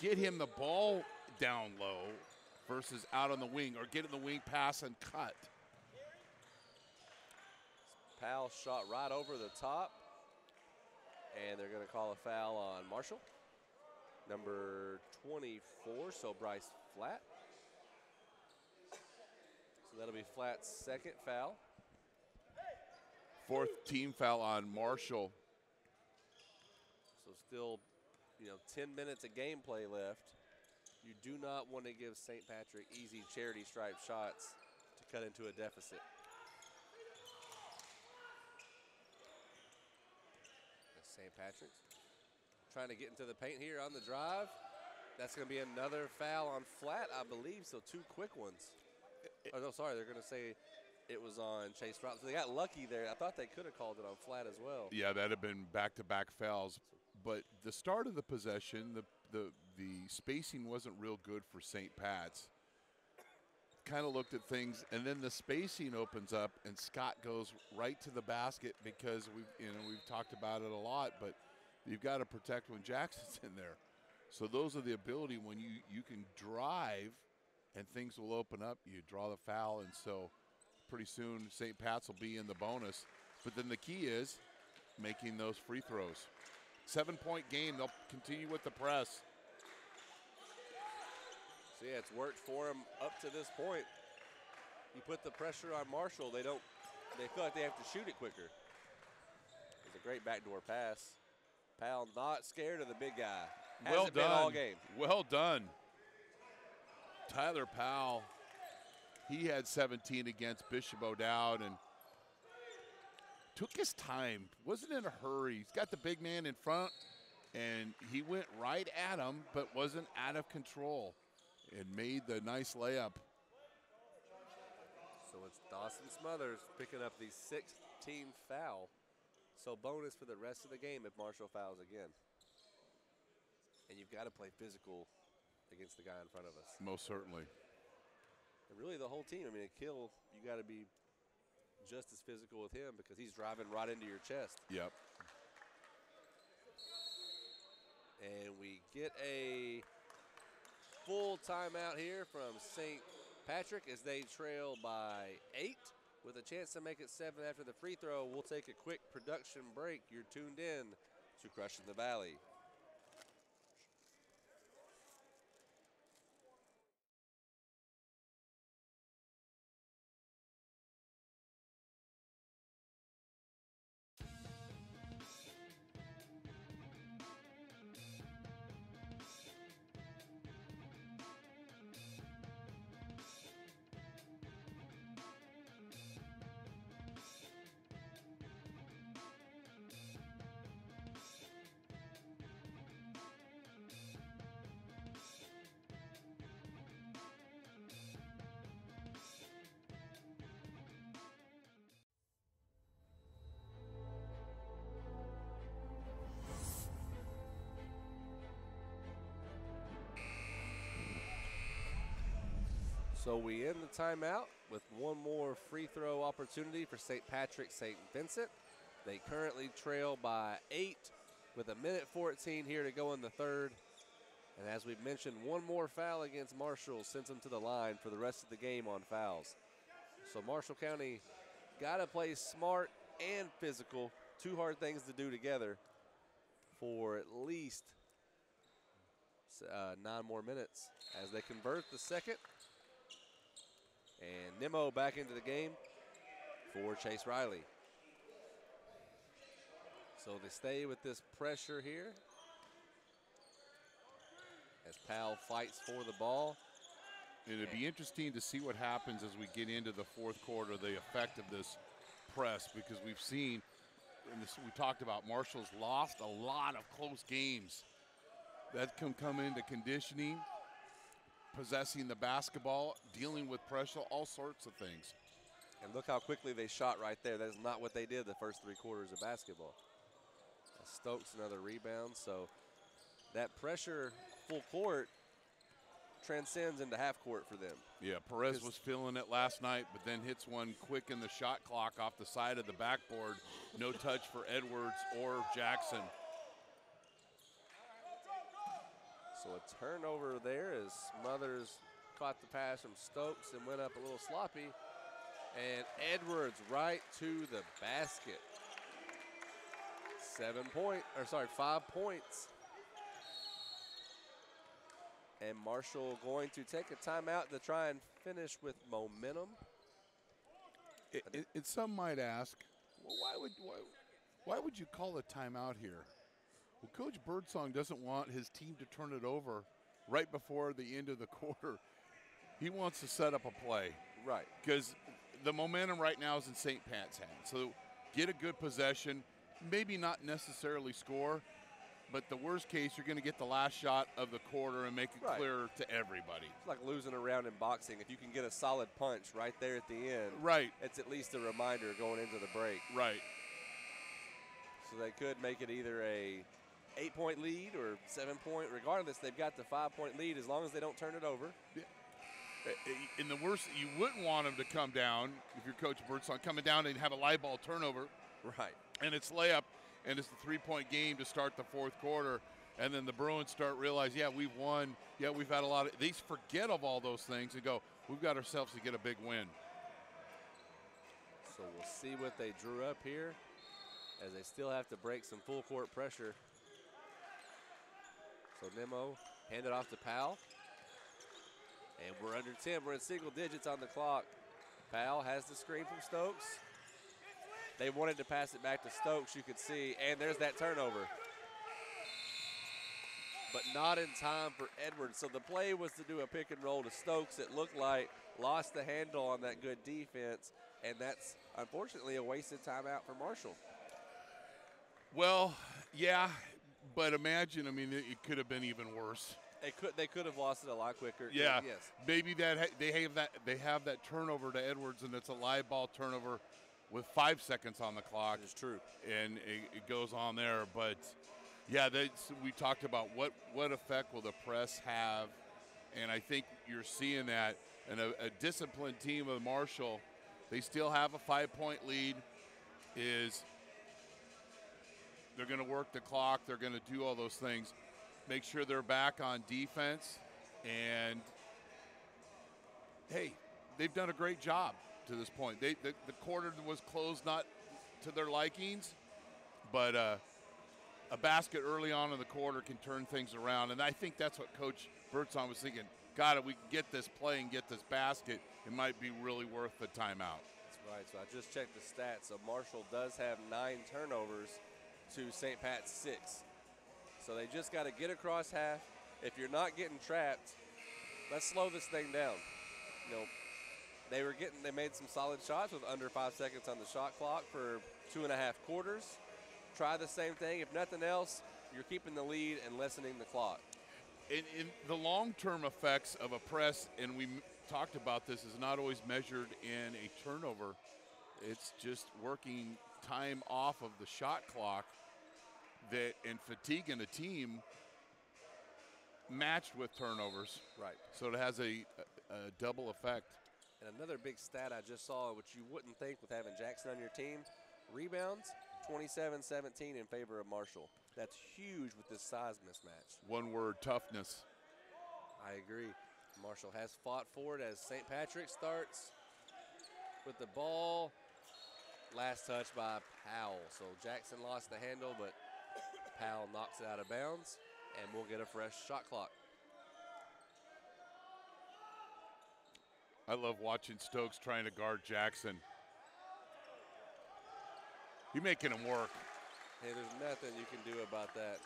get him the ball down low versus out on the wing, or get in the wing, pass, and cut. Powell shot right over the top, and they're going to call a foul on Marshall. Number 24, so Bryce Flat. So that'll be Flat's second foul. 4th team foul on Marshall. So still, 10 minutes of gameplay left. You do not want to give St. Patrick easy charity stripe shots to cut into a deficit. St. Patrick's trying to get into the paint here on the drive. That's going to be another foul on Flat, I believe, so 2 quick ones. Oh, no, sorry, they're going to say it was on Chase Robinson. They got lucky there. I thought they could have called it on Flat as well. Yeah, that'd have been back-to-back fouls. But the start of the possession, the spacing wasn't real good for St. Pat's. Kind of looked at things, and then the spacing opens up, and Scott goes right to the basket because we've talked about it a lot, but you've got to protect when Jackson's in there. So those are the ability when you can drive and things will open up. You draw the foul, and so pretty soon St. Pat's will be in the bonus. But then the key is making those free throws. 7-point game. They'll continue with the press. So, yeah, it's worked for them up to this point. You put the pressure on Marshall, they feel like they have to shoot it quicker. It's a great backdoor pass. Powell not scared of the big guy. Hasn't been all game. Well done. Tyler Powell, he had 17 against Bishop O'Dowd and took his time. Wasn't in a hurry. He's got the big man in front, and he went right at him, but wasn't out of control and made the nice layup. So it's Dawson Smothers picking up the 6th team foul. So bonus for the rest of the game if Marshall fouls again. And you've got to play physical against the guy in front of us. Most certainly. And really the whole team. A kill, you got to be just as physical with him because he's driving right into your chest. Yep. And we get a full timeout here from St. Patrick as they trail by 8 with a chance to make it 7 after the free throw. We'll take a quick production break. You're tuned in to Crushing the Valley. So we end the timeout with one more free throw opportunity for St. Patrick St. Vincent. They currently trail by 8 with 1:14 here to go in the third. And as we've mentioned, one more foul against Marshall sends them to the line for the rest of the game on fouls. So Marshall County got to play smart and physical, two hard things to do together for at least 9 more minutes as they convert the second. And Nimmo back into the game for Chase Riley. So they stay with this pressure here as Powell fights for the ball. And it'd be interesting to see what happens as we get into the fourth quarter, the effect of this press, because we've seen, and this, we talked about, Marshall's lost a lot of close games. That can come into conditioning, possessing the basketball, dealing with pressure, all sorts of things. And look how quickly they shot right there. That is not what they did the first 3 quarters of basketball. Stokes another rebound. So that pressure full court transcends into half court for them. Yeah, Perez was feeling it last night, but then hits one quick in the shot clock off the side of the backboard. No touch for Edwards or Jackson. So a turnover there as Smothers caught the pass from Stokes and went up a little sloppy. And Edwards right to the basket. 5 points. And Marshall going to take a timeout to try and finish with momentum. And some might ask, well, why would you call a timeout here? Well, Coach Birdsong doesn't want his team to turn it over right before the end of the quarter. He wants to set up a play. Right. Because the momentum right now is in St. Pat's hands. So get a good possession, maybe not necessarily score, but the worst case, you're going to get the last shot of the quarter and make it clear to everybody. It's like losing a round in boxing. If you can get a solid punch right there at the end, right, it's at least a reminder going into the break. Right. So they could make it either a 8-point lead or 7-point. Regardless, they've got the 5-point lead as long as they don't turn it over. Yeah. In the worst, you wouldn't want them to come down if you're Coach Birdsong, coming down and have a live ball turnover. Right. And it's layup, and it's the 3-point game to start the fourth quarter. And then the Bruins start realize, yeah, we've won. Yeah, we've had a lot of – they forget of all those things and go, we've got ourselves to get a big win. So we'll see what they drew up here as they still have to break some full court pressure. So Nimmo handed off to Powell. And we're under 10. We're in single digits on the clock. Powell has the screen from Stokes. They wanted to pass it back to Stokes, you could see. And there's that turnover. But not in time for Edwards. So the play was to do a pick and roll to Stokes. It looked like lost the handle on that good defense. And that's, unfortunately, a wasted timeout for Marshall. Well, yeah, but imagine, I mean, it could have been even worse. They could have lost it a lot quicker. Yeah, yes. Maybe they have that turnover to Edwards, and it's a live ball turnover with 5 seconds on the clock. It's true, and it goes on there. But yeah, we talked about what effect will the press have, and I think you're seeing that. And a disciplined team of Marshall, they still have a 5-point lead. They're going to work the clock. They're going to do all those things. Make sure they're back on defense, and hey, they've done a great job to this point. The quarter was closed not to their likings, but a basket early on in the quarter can turn things around, and I think that's what Coach Birdsong was thinking. God, if we can get this play and get this basket, it might be really worth the timeout. That's right. So I just checked the stats. So Marshall does have 9 turnovers to St. Pat's 6. So they just got to get across half. If you're not getting trapped, let's slow this thing down. You know, they made some solid shots with under 5 seconds on the shot clock for 2.5 quarters. Try the same thing. If nothing else, you're keeping the lead and lessening the clock. In the long-term effects of a press, and we talked about this, is not always measured in a turnover. It's just working time off of the shot clock. And fatiguing a team, matched with turnovers. Right. So it has a double effect. And another big stat I just saw, which you wouldn't think with having Jackson on your team, rebounds, 27-17 in favor of Marshall. That's huge with this size mismatch. One word, toughness. I agree. Marshall has fought for it as St. Patrick starts with the ball. Last touch by Powell. So Jackson lost the handle, but Powell knocks it out of bounds, and we'll get a fresh shot clock. I love watching Stokes trying to guard Jackson. You're making him work. Hey, there's nothing you can do about that.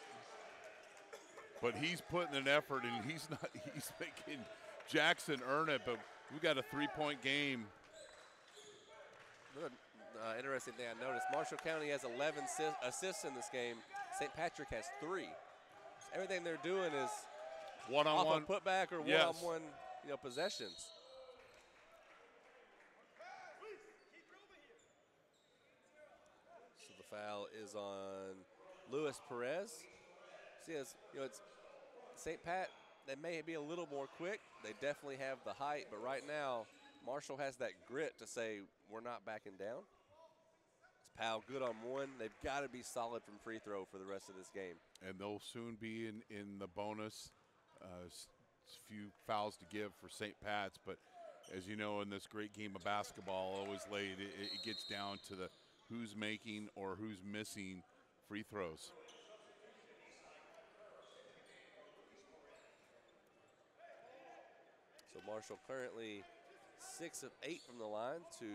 But he's putting an effort, and he's making Jackson earn it, but we got a 3-point game. Another interesting thing I noticed, Marshall County has 11 assists in this game. St. Patrick has 3. So everything they're doing is One-on-one off a putback or one-on-one, possessions. So the foul is on Luis Perez. See, it's St. Pat. They may be a little more quick. They definitely have the height, but right now Marshall has that grit to say we're not backing down. Powell good on one. They've got to be solid from free throw for the rest of this game. And they'll soon be in the bonus. Few fouls to give for St. Pat's, but as you know, in this great game of basketball, always late, it gets down to the who's making or who's missing free throws. So Marshall currently 6 of 8 from the line to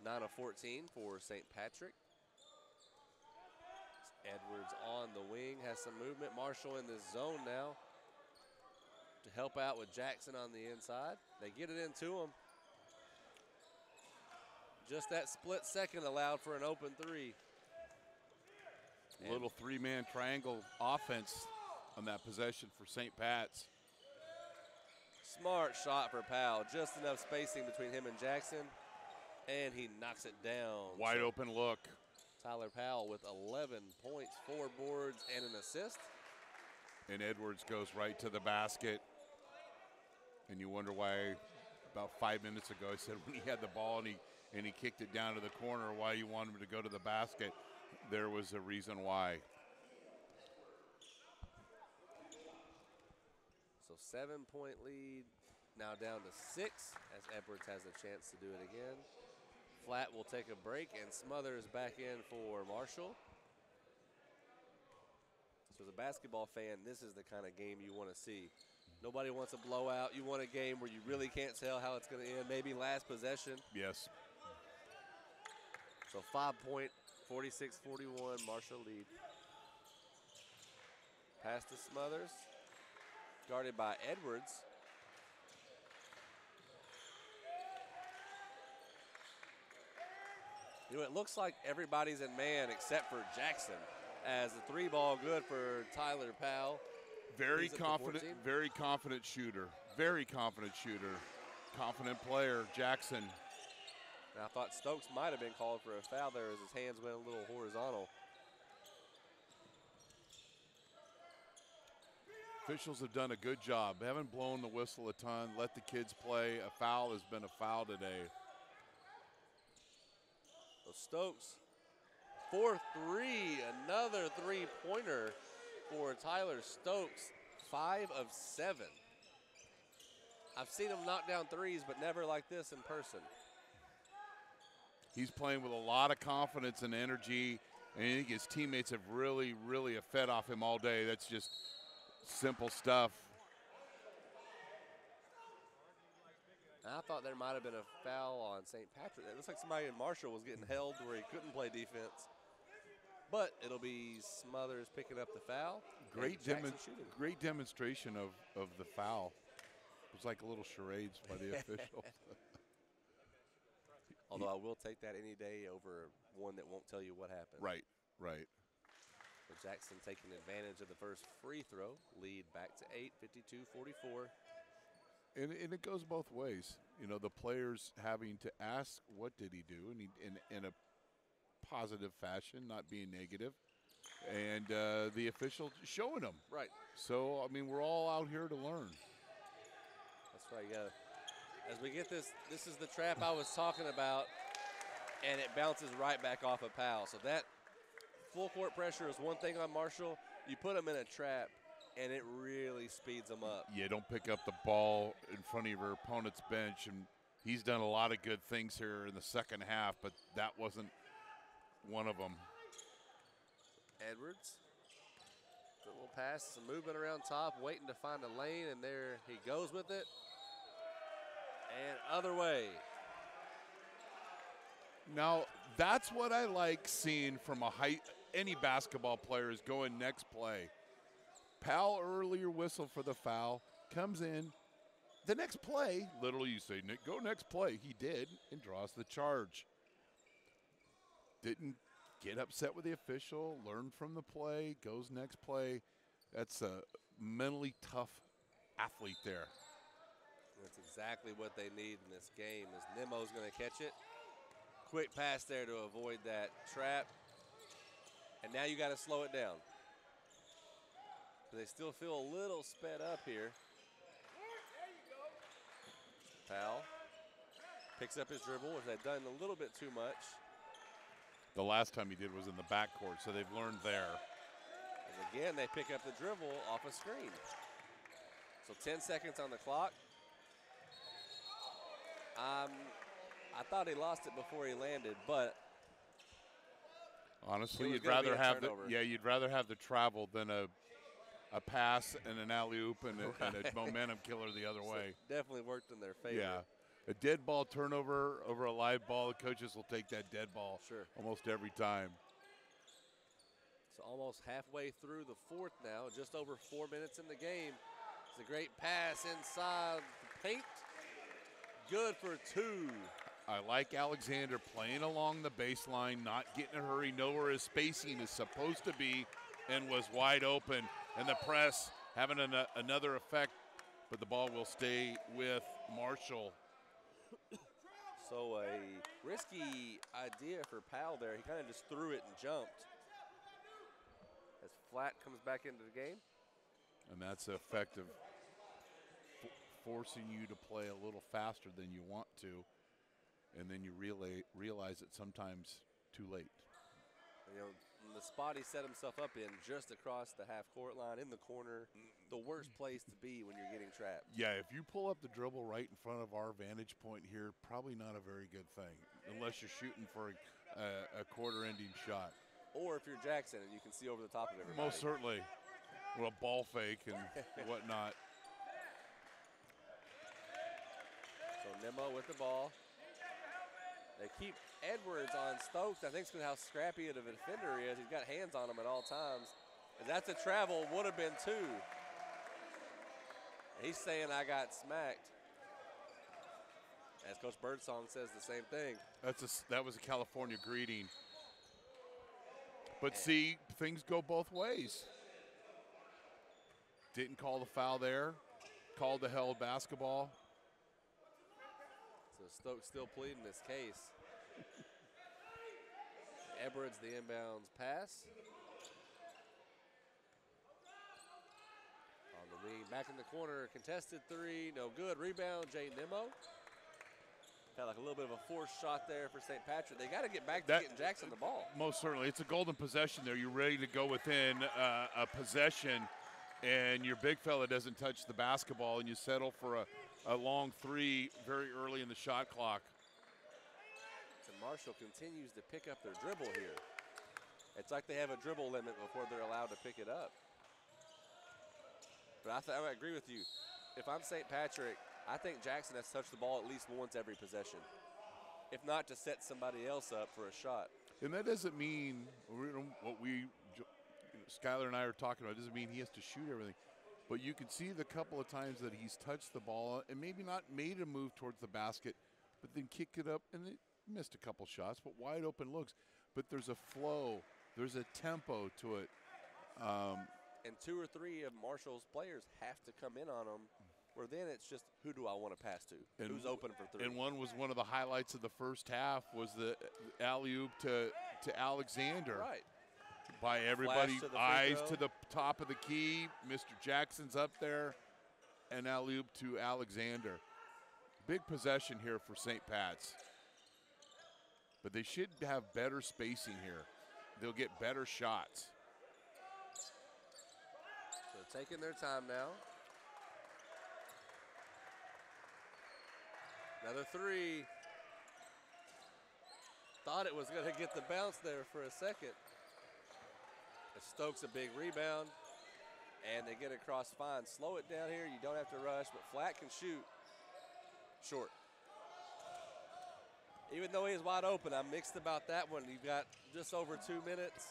9 of 14 for St. Patrick. Edwards on the wing, has some movement. Marshall in this zone now to help out with Jackson on the inside. They get it into him. Just that split second allowed for an open 3. A little 3-man triangle offense on that possession for St. Pat's. Smart shot for Powell. Just enough spacing between him and Jackson, and he knocks it down. Wide open look. Tyler Powell with 11 points, 4 boards, and an assist. And Edwards goes right to the basket. And you wonder why about 5 minutes ago I said when he had the ball and he kicked it down to the corner, why you wanted him to go to the basket. There was a reason why. So 7-point lead, now down to 6 as Edwards has a chance to do it again. Flat will take a break, and Smothers back in for Marshall. So as a basketball fan, this is the kind of game you want to see. Nobody wants a blowout. You want a game where you really can't tell how it's going to end. Maybe last possession. Yes. So 5-point, 46-41, Marshall lead. Pass to Smothers. Guarded by Edwards. It looks like everybody's in man except for Jackson, as the 3-ball good for Tyler Powell. Very confident shooter. Very confident shooter. Confident player, Jackson. Now, I thought Stokes might have been called for a foul there as his hands went a little horizontal. Officials have done a good job. They haven't blown the whistle a ton. Let the kids play. A foul has been a foul today. So Stokes, 4-3, another 3-pointer for Tyler Stokes, 5 of 7. I've seen him knock down threes, but never like this in person. He's playing with a lot of confidence and energy, and I think his teammates have really fed off him all day. That's just simple stuff. I thought there might have been a foul on St. Patrick. It looks like somebody in Marshall was getting held where he couldn't play defense. But it'll be Smothers picking up the foul. Great demonstration of the foul. It was like a little charades by the officials. Although I will take that any day over one that won't tell you what happened. Right. But Jackson taking advantage of the first free throw. Lead back to 8, 52-44. And it goes both ways. You know, the players having to ask, what did he do? And he, in a positive fashion, not being negative. and the official showing them. Right. So, I mean, we're all out here to learn. That's right. Yeah. As we get this is the trap I was talking about, and it bounces right back off of Powell. So that full court pressure is one thing on Marshall. You put them in a trap, and it really speeds them up. Yeah, don't pick up the ball in front of your opponent's bench. And he's done a lot of good things here in the second half, but that wasn't one of them. Edwards. A little pass, some movement around top, waiting to find a lane, and there he goes with it. And other way. Now, that's what I like seeing from any basketball player is going next play. Powell earlier whistled for the foul, comes in. The next play, literally you say, Nick, go next play. He did and draws the charge. Didn't get upset with the official, learn from the play, goes next play. That's a mentally tough athlete there. That's exactly what they need in this game is Nemo's going to catch it. Quick pass there to avoid that trap. And now you got to slow it down. They still feel a little sped up here. Powell picks up his dribble, which they've done a little bit too much. The last time he did was in the backcourt, so they've learned there. And again, they pick up the dribble off a screen. So 10 seconds on the clock. I thought he lost it before he landed, but honestly, it was you'd gonna rather be a have turnover. you'd rather have the travel than a pass and an alley-oop and a momentum killer the other So way. it definitely worked in their favor. Yeah. A dead ball turnover over a live ball, the coaches will take that dead ball almost every time. So almost halfway through the fourth now, just over 4 minutes in the game. It's a great pass inside the paint. Good for two. I like Alexander playing along the baseline, not getting in a hurry, know where his spacing is supposed to be, and was wide open. And the press having another effect, but the ball will stay with Marshall. So a risky idea for Powell there. He kind of just threw it and jumped. As Flatt comes back into the game. And that's the effect of forcing you to play a little faster than you want to, and then you realize it sometimes too late. You know, the spot he set himself up in just across the half-court line in the corner, the worst place to be when you're getting trapped. Yeah, if you pull up the dribble right in front of our vantage point here, probably not a very good thing, unless you're shooting for a quarter-ending shot. Or if you're Jackson and you can see over the top of everybody. Most certainly. Or a ball fake and whatnot. So Nemo with the ball. They keep Edwards on Stokes. I think it's because how scrappy of a defender he is. He's got hands on him at all times. And that's a travel, would have been two. And he's saying I got smacked. As Coach Birdsong says the same thing. That was a California greeting. But see, things go both ways. Didn't call the foul there. Called the held basketball. So Stokes still pleading his case. Edwards the inbounds pass. On the wing, back in the corner, contested three, no good. Rebound, Jay Nemo. Felt like a little bit of a forced shot there for St. Patrick. They got to get back to getting Jackson the ball. Most certainly. It's a golden possession there. You're ready to go within a possession, and your big fella doesn't touch the basketball, and you settle for a long three very early in the shot clock. And Marshall continues to pick up their dribble here. It's like they have a dribble limit before they're allowed to pick it up. But I agree with you. If I'm St. Patrick, I think Jackson has touched the ball at least once every possession, if not to set somebody else up for a shot. And that doesn't mean what Skylar and I are talking about. It doesn't mean he has to shoot everything. But you can see the couple of times that he's touched the ball and maybe not made a move towards the basket, but then kicked it up and missed a couple shots, but wide open looks. But there's a flow. There's a tempo to it. And two or three of Marshall's players have to come in on them, where then it's just, who do I want to pass to? And who's open for three? And one of the highlights of the first half was the alley-oop to Alexander. Right. by everybody. To the Eyes throw. to the top of the key. Mr. Jackson's up there. And alley-oop to Alexander. Big possession here for St. Pat's. But they should have better spacing here. They'll get better shots. So taking their time now. Another three. Thought it was going to get the bounce there for a second. Stokes a big rebound. And they get across fine. Slow it down here. You don't have to rush, but Flat can shoot. Short. Even though he's wide open, I'm mixed about that one. You've got just over 2 minutes,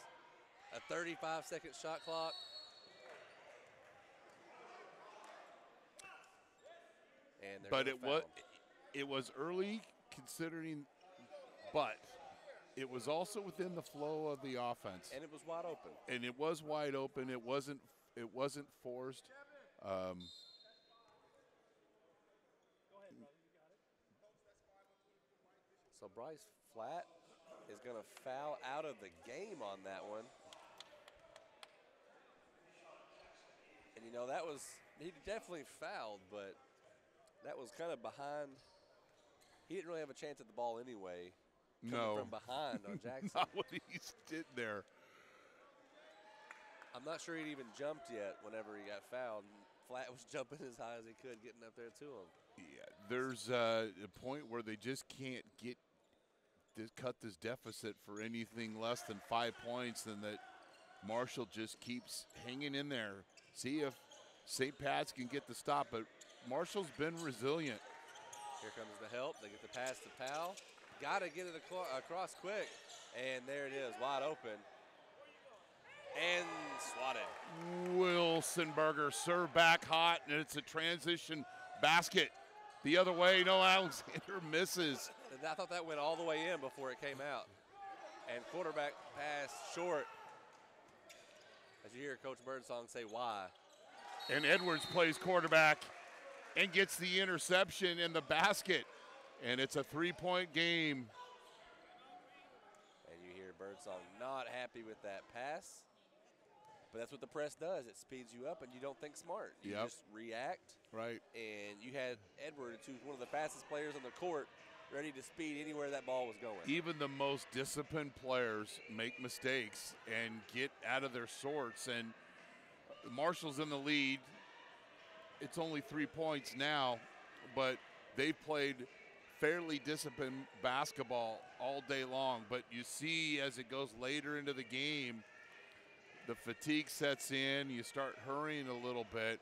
a 35-second shot clock. And but it was early considering, but it was also within the flow of the offense. And it was wide open. And it was wide open. It wasn't forced. So Bryce Flat is going to foul out of the game on that one. And, you know, he definitely fouled, but that was kind of behind. He didn't really have a chance at the ball anyway. No. From behind on Jackson. Not when he's sitting there. I'm not sure he'd even jumped yet whenever he got fouled. Flat was jumping as high as he could, getting up there to him. Yeah, there's a point where they just can't cut this deficit for anything less than 5 points, and that Marshall just keeps hanging in there. See if St. Pat's can get the stop, but Marshall's been resilient. Here comes the help. They get the pass to Powell. Got to get it across quick, and there it is, wide open. And swatted. Wilsonberger serve back hot, and it's a transition basket. The other way, no, Alexander misses. I thought that went all the way in before it came out. And quarterback pass short. As you hear Coach Birdsong say, why? And Edwards plays quarterback and gets the interception in the basket. And it's a 3-point game. And you hear Birdsong not happy with that pass. But that's what the press does. It speeds you up, and you don't think smart. You just react. Right. And you had Edwards, who's one of the fastest players on the court, ready to speed anywhere that ball was going. Even the most disciplined players make mistakes and get out of their sorts. And Marshall's in the lead. It's only 3 points now, but they've played fairly disciplined basketball all day long. But you see as it goes later into the game, the fatigue sets in, you start hurrying a little bit,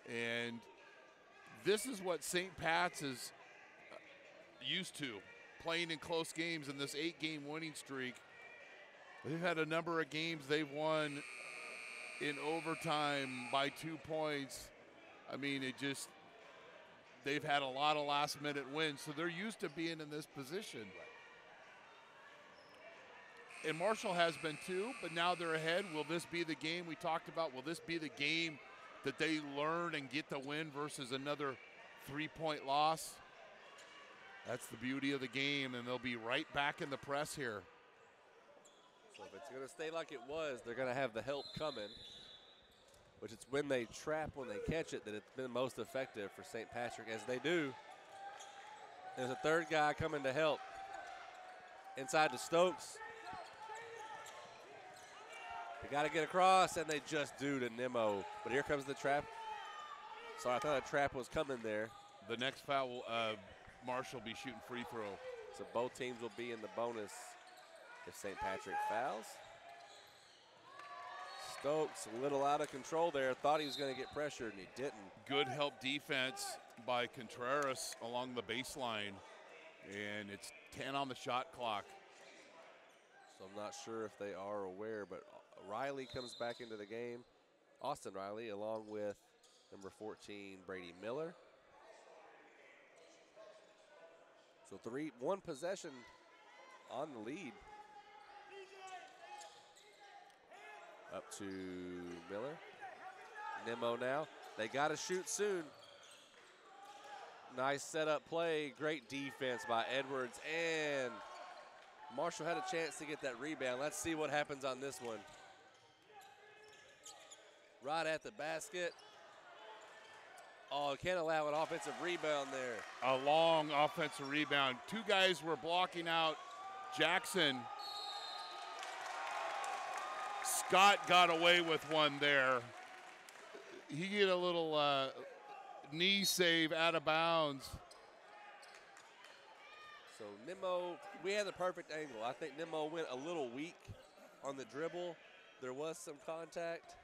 and this is what St. Pat's is used to, playing in close games in this 8-game winning streak. They've had a number of games they've won in overtime by 2 points. I mean, they've had a lot of last-minute wins, so they're used to being in this position. And Marshall has been too, but now they're ahead. Will this be the game we talked about? Will this be the game that they learn and get the win versus another 3-point loss? That's the beauty of the game, and they'll be right back in the press here. So if it's going to stay like it was, they're going to have the help coming, which it's when they trap, when they catch it, that it's been most effective for St. Patrick, as they do. There's a third guy coming to help. Inside to Stokes. They got to get across, and they just do to Nimmo. But here comes the trap. Sorry, I thought a trap was coming there. The next foul, Marshall will be shooting free throw. So both teams will be in the bonus if St. Patrick fouls. Stokes a little out of control there. Thought he was going to get pressured, and he didn't. Good help defense by Contreras along the baseline. And it's 10 on the shot clock. So I'm not sure if they are aware, but Riley comes back into the game. Austin Riley along with number 14, Brady Miller. So one possession on the lead. Up to Miller. Nimmo now. They got to shoot soon. Nice setup play. Great defense by Edwards. And Marshall had a chance to get that rebound. Let's see what happens on this one. right at the basket. Oh, can't allow an offensive rebound there. A long offensive rebound. Two guys were blocking out Jackson. Scott got away with one there. He get a little knee save out of bounds. So Nimmo, we had the perfect angle. I think Nimmo went a little weak on the dribble. There was some contact.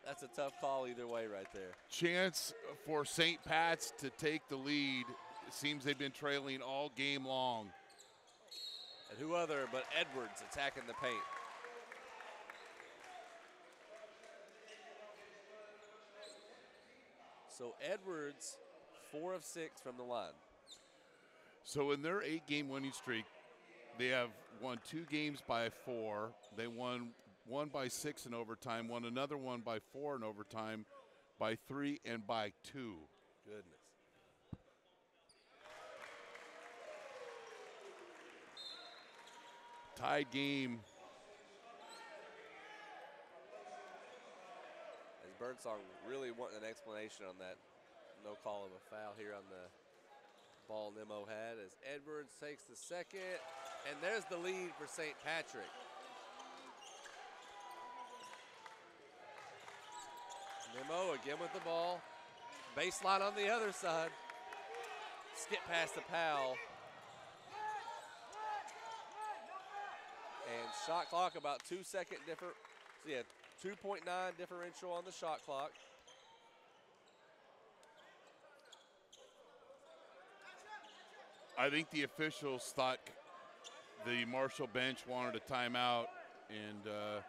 That's a tough call either way right there. Chance for St. Pat's to take the lead. It seems they've been trailing all game long. And who other but Edwards attacking the paint. So Edwards, 4 of 6 from the line. So in their 8-game winning streak, they have won 2 games by 4. They won one by 6 in overtime, won another one by 4 in overtime, by 3 and by 2. Goodness. Tied game. As Birdsong really wanting an explanation on that no call of a foul here on the ball Nimmo had as Edwards takes the second, and there's the lead for St. Patrick. Nimmo again with the ball. Baseline on the other side. Skip past the Powell. And shot clock about 2-second difference. So yeah, 2.9 differential on the shot clock. I think the officials thought the Marshall bench wanted a timeout, and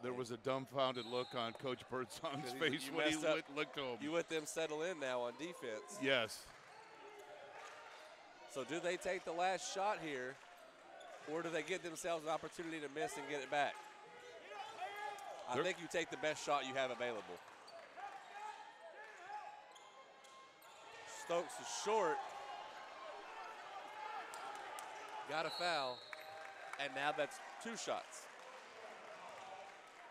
there was a dumbfounded look on Coach Birdsong's face when he looked to him. You let them settle in now on defense. Yes. So do they take the last shot here, or do they give themselves an opportunity to miss and get it back? I think you take the best shot you have available. Stokes is short. Got a foul, and now that's 2 shots.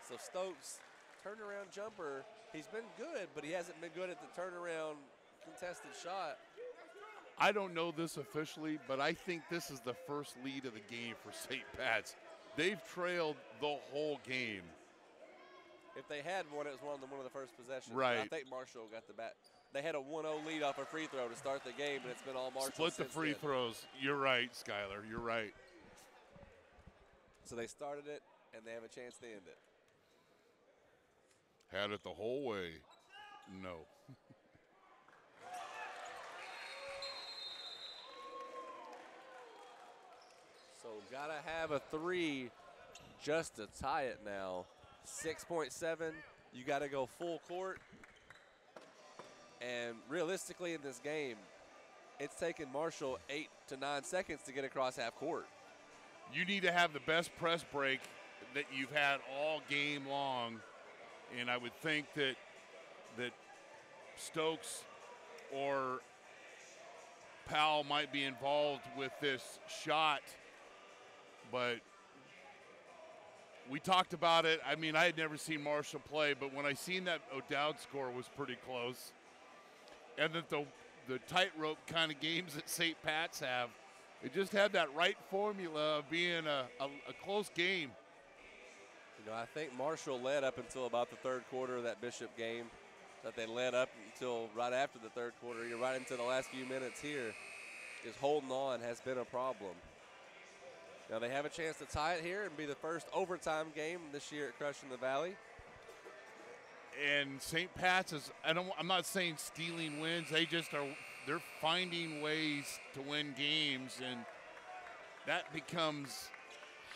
So Stokes, turnaround jumper, he's been good, but he hasn't been good at the turnaround contested shot. I don't know this officially, but I think this is the first lead of the game for St. Pat's. They've trailed the whole game. If they had one, it was one of the first possessions. Right. I think Marshall got the bat. They had a 1-0 lead off a free throw to start the game, and it's been all Marshall. Split the free throws. You're right, Skylar. You're right. So they started it, and they have a chance to end it. Had it the whole way. No. So gotta have a 3 just to tie it now. 6.7, you gotta go full court. And realistically in this game, it's taken Marshall 8 to 9 seconds to get across half court. You need to have the best press break that you've had all game long. And I would think that Stokes or Powell might be involved with this shot. But we talked about it. I mean, I had never seen Marshall play, but when I seen that O'Dowd score was pretty close. And that the tightrope kind of games that St. Pat's have, it just had that right formula of being a close game. You know, I think Marshall led up until about the third quarter of that Bishop game. That they led up until right after the third quarter. You're right into the last few minutes here. Just holding on has been a problem. Now they have a chance to tie it here and be the first overtime game this year at Crushing the Valley. And St. Pat's is, I'm not saying stealing wins. They're finding ways to win games, and that becomes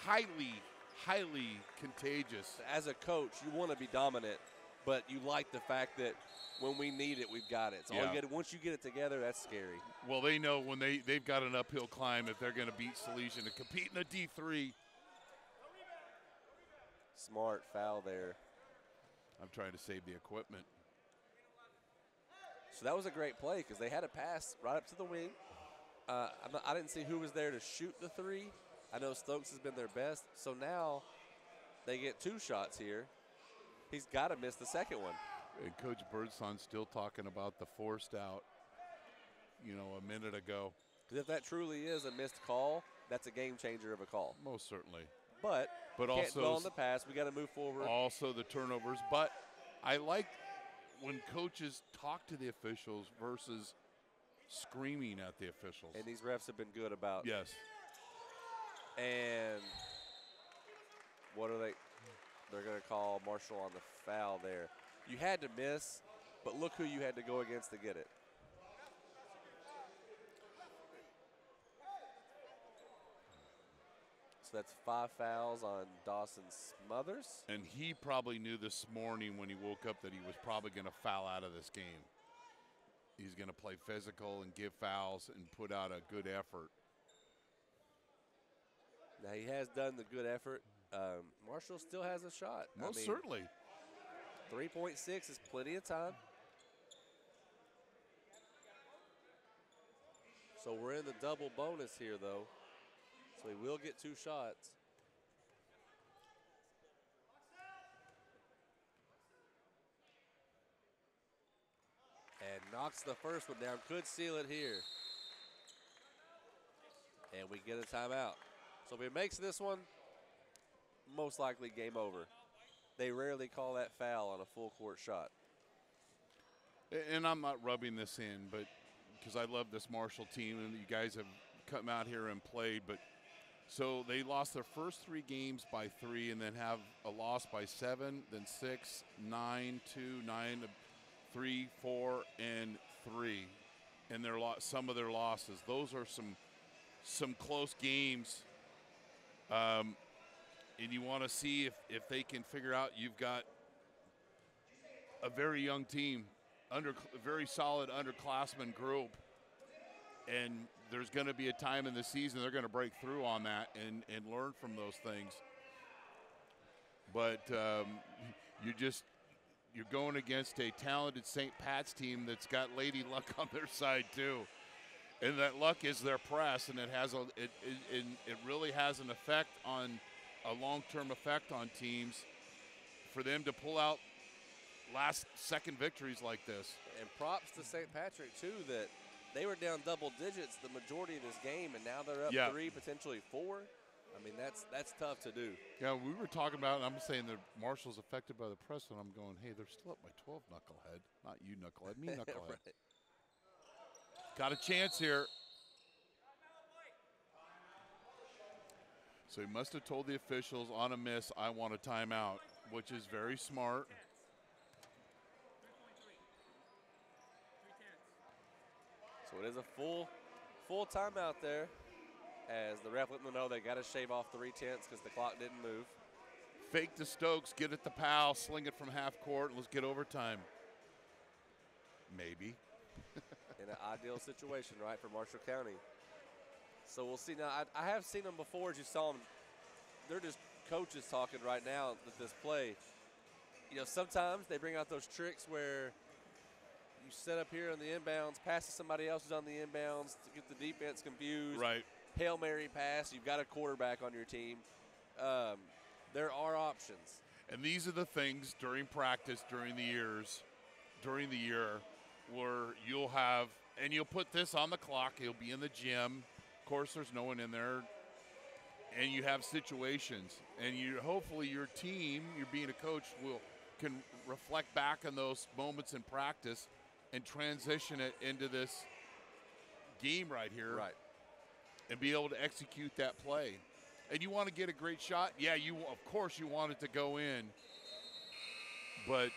highly, highly contagious. As a coach, you want to be dominant, but you like the fact that when we need it, we've got it. So once you get it together, that's scary. Well, they know when they've got an uphill climb if they're going to beat Salesian to compete in the D3. Smart foul there. I'm trying to save the equipment. So that was a great play because they had a pass right up to the wing. I didn't see who was there to shoot the 3. I know Stokes has been their best. So now they get 2 shots here. He's got to miss the second one. And Coach Birdson's still talking about the forced out, a minute ago. Because if that truly is a missed call, that's a game changer of a call. Most certainly. But can't also dwell on the past. We got to move forward. Also the turnovers. But I like when coaches talk to the officials versus screaming at the officials. And these refs have been good about. Yes. And what are they? They're going to call Marshall on the foul there. You had to miss, but look who you had to go against to get it. So that's 5 fouls on Dawson Smothers. And he probably knew this morning when he woke up that he was probably going to foul out of this game. He's going to play physical and give fouls and put out a good effort. Now, he has done the good effort. Marshall still has a shot. Most certainly. 3.6 is plenty of time. So we're in the double bonus here, though. So he will get 2 shots. And knocks the first one down. Could seal it here. And we get a timeout. So if he makes this one, most likely game over. They rarely call that foul on a full court shot. And I'm not rubbing this in, but because I love this Marshall team and you guys have come out here and played, but so they lost their first 3 games by 3 and then have a loss by 7, then 6, 9, 2, 9, 3, 4, and 3. And some of their losses. Those are some close games. And you want to see if they can figure out you've got a very young team, a very solid underclassmen group, and there's going to be a time in the season they're going to break through on that and learn from those things. But you're going against a talented St. Pat's team that's got Lady Luck on their side too. And that luck is their press, and it really has an effect on a long-term effect on teams for them to pull out last-second victories like this. And props to St. Patrick, too, that they were down double digits the majority of this game, and now they're up 3, potentially 4. I mean, that's tough to do. Yeah, we were talking about, and I'm saying that Marshall's affected by the press, and I'm going, hey, they're still up by 12, knucklehead. Not you, knucklehead, me, knucklehead. Right. Got a chance here. So he must have told the officials on a miss, I want a timeout, which is very smart. So it is a full timeout there as the ref let them know they got to shave off 3/10 because the clock didn't move. Fake to Stokes, get it to Powell, sling it from half court, and let's get overtime. Maybe. In an ideal situation, right, for Marshall County. So we'll see. Now, I have seen them before, as you saw them. They're just coaches talking right now at this play. Sometimes they bring out those tricks where you set up here on the inbounds, pass to somebody else who's on the inbounds to get the defense confused. Right. Hail Mary pass. You've got a quarterback on your team. There are options. And these are the things during practice, during the year, where you'll have, and you'll put this on the clock. You'll be in the gym. Of course, there's no one in there. And you have situations. And hopefully your team, you're being a coach, can reflect back on those moments in practice and transition it into this game right here. Right. And be able to execute that play. And you want to get a great shot? Yeah, of course you want it to go in. But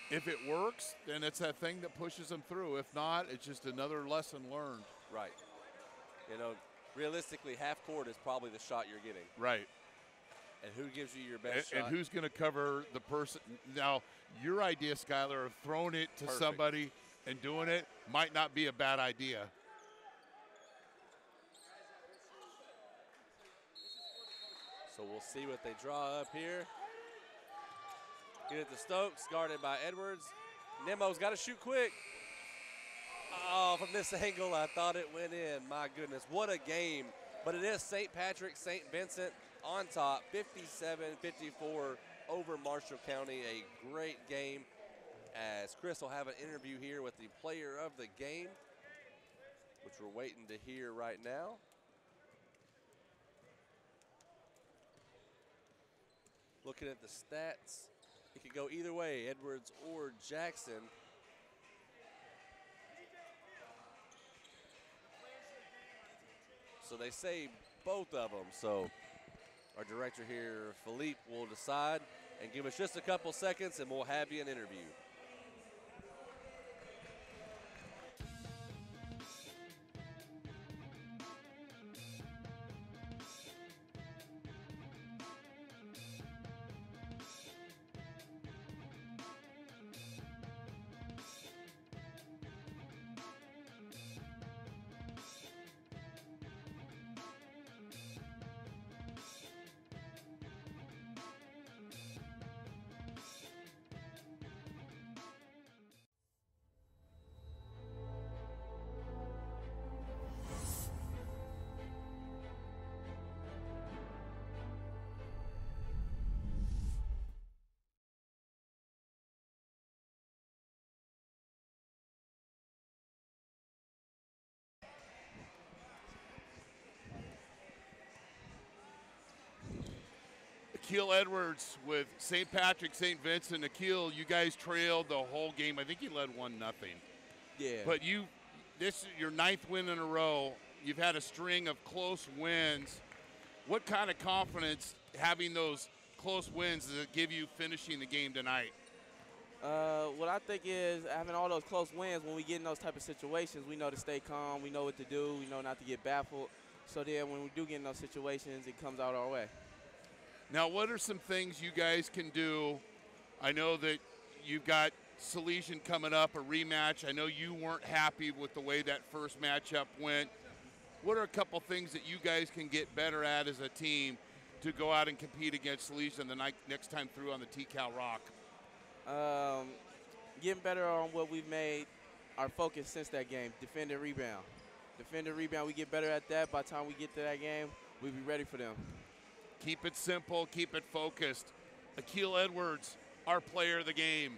if it works, then it's that thing that pushes them through. If not, it's just another lesson learned. Right. Realistically, half court is probably the shot you're getting. Right. And who gives you your best shot? And who's going to cover the person? Now, your idea, Skylar, of throwing it to somebody and doing it might not be a bad idea. So we'll see what they draw up here. Get it to Stokes, guarded by Edwards. Nemo's got to shoot quick. Oh, from this angle, I thought it went in. My goodness, what a game. But it is St. Patrick, St. Vincent on top, 57-54 over Marshall County. A great game, as Chris will have an interview here with the player of the game, which we're waiting to hear right now. Looking at the stats, it could go either way, Edwards or Jackson. So they say both of them. So our director here, Philippe, will decide and give us just a couple seconds and we'll have you an interview. Akil Edwards with St. Patrick, St. Vincent. Akil, you guys trailed the whole game. I think you led 1-0. Yeah. But this is your 9th win in a row. You've had a string of close wins. What kind of confidence having those close wins does it give you finishing the game tonight? What I think is having all those close wins, when we get in those type of situations, we know to stay calm, we know what to do, we know not to get baffled. So then when we do get in those situations, it comes out our way. Now, what are some things you guys can do? I know that you've got Salesian coming up, a rematch. I know you weren't happy with the way that first matchup went. What are a couple things that you guys can get better at as a team to go out and compete against Salesian the next time through on the T-Cal Rock? Getting better on what we've made our focus since that game, defend and rebound. Defend and rebound, we get better at that. By the time we get to that game, we'll be ready for them. Keep it simple, keep it focused. Akil Edwards, our player of the game.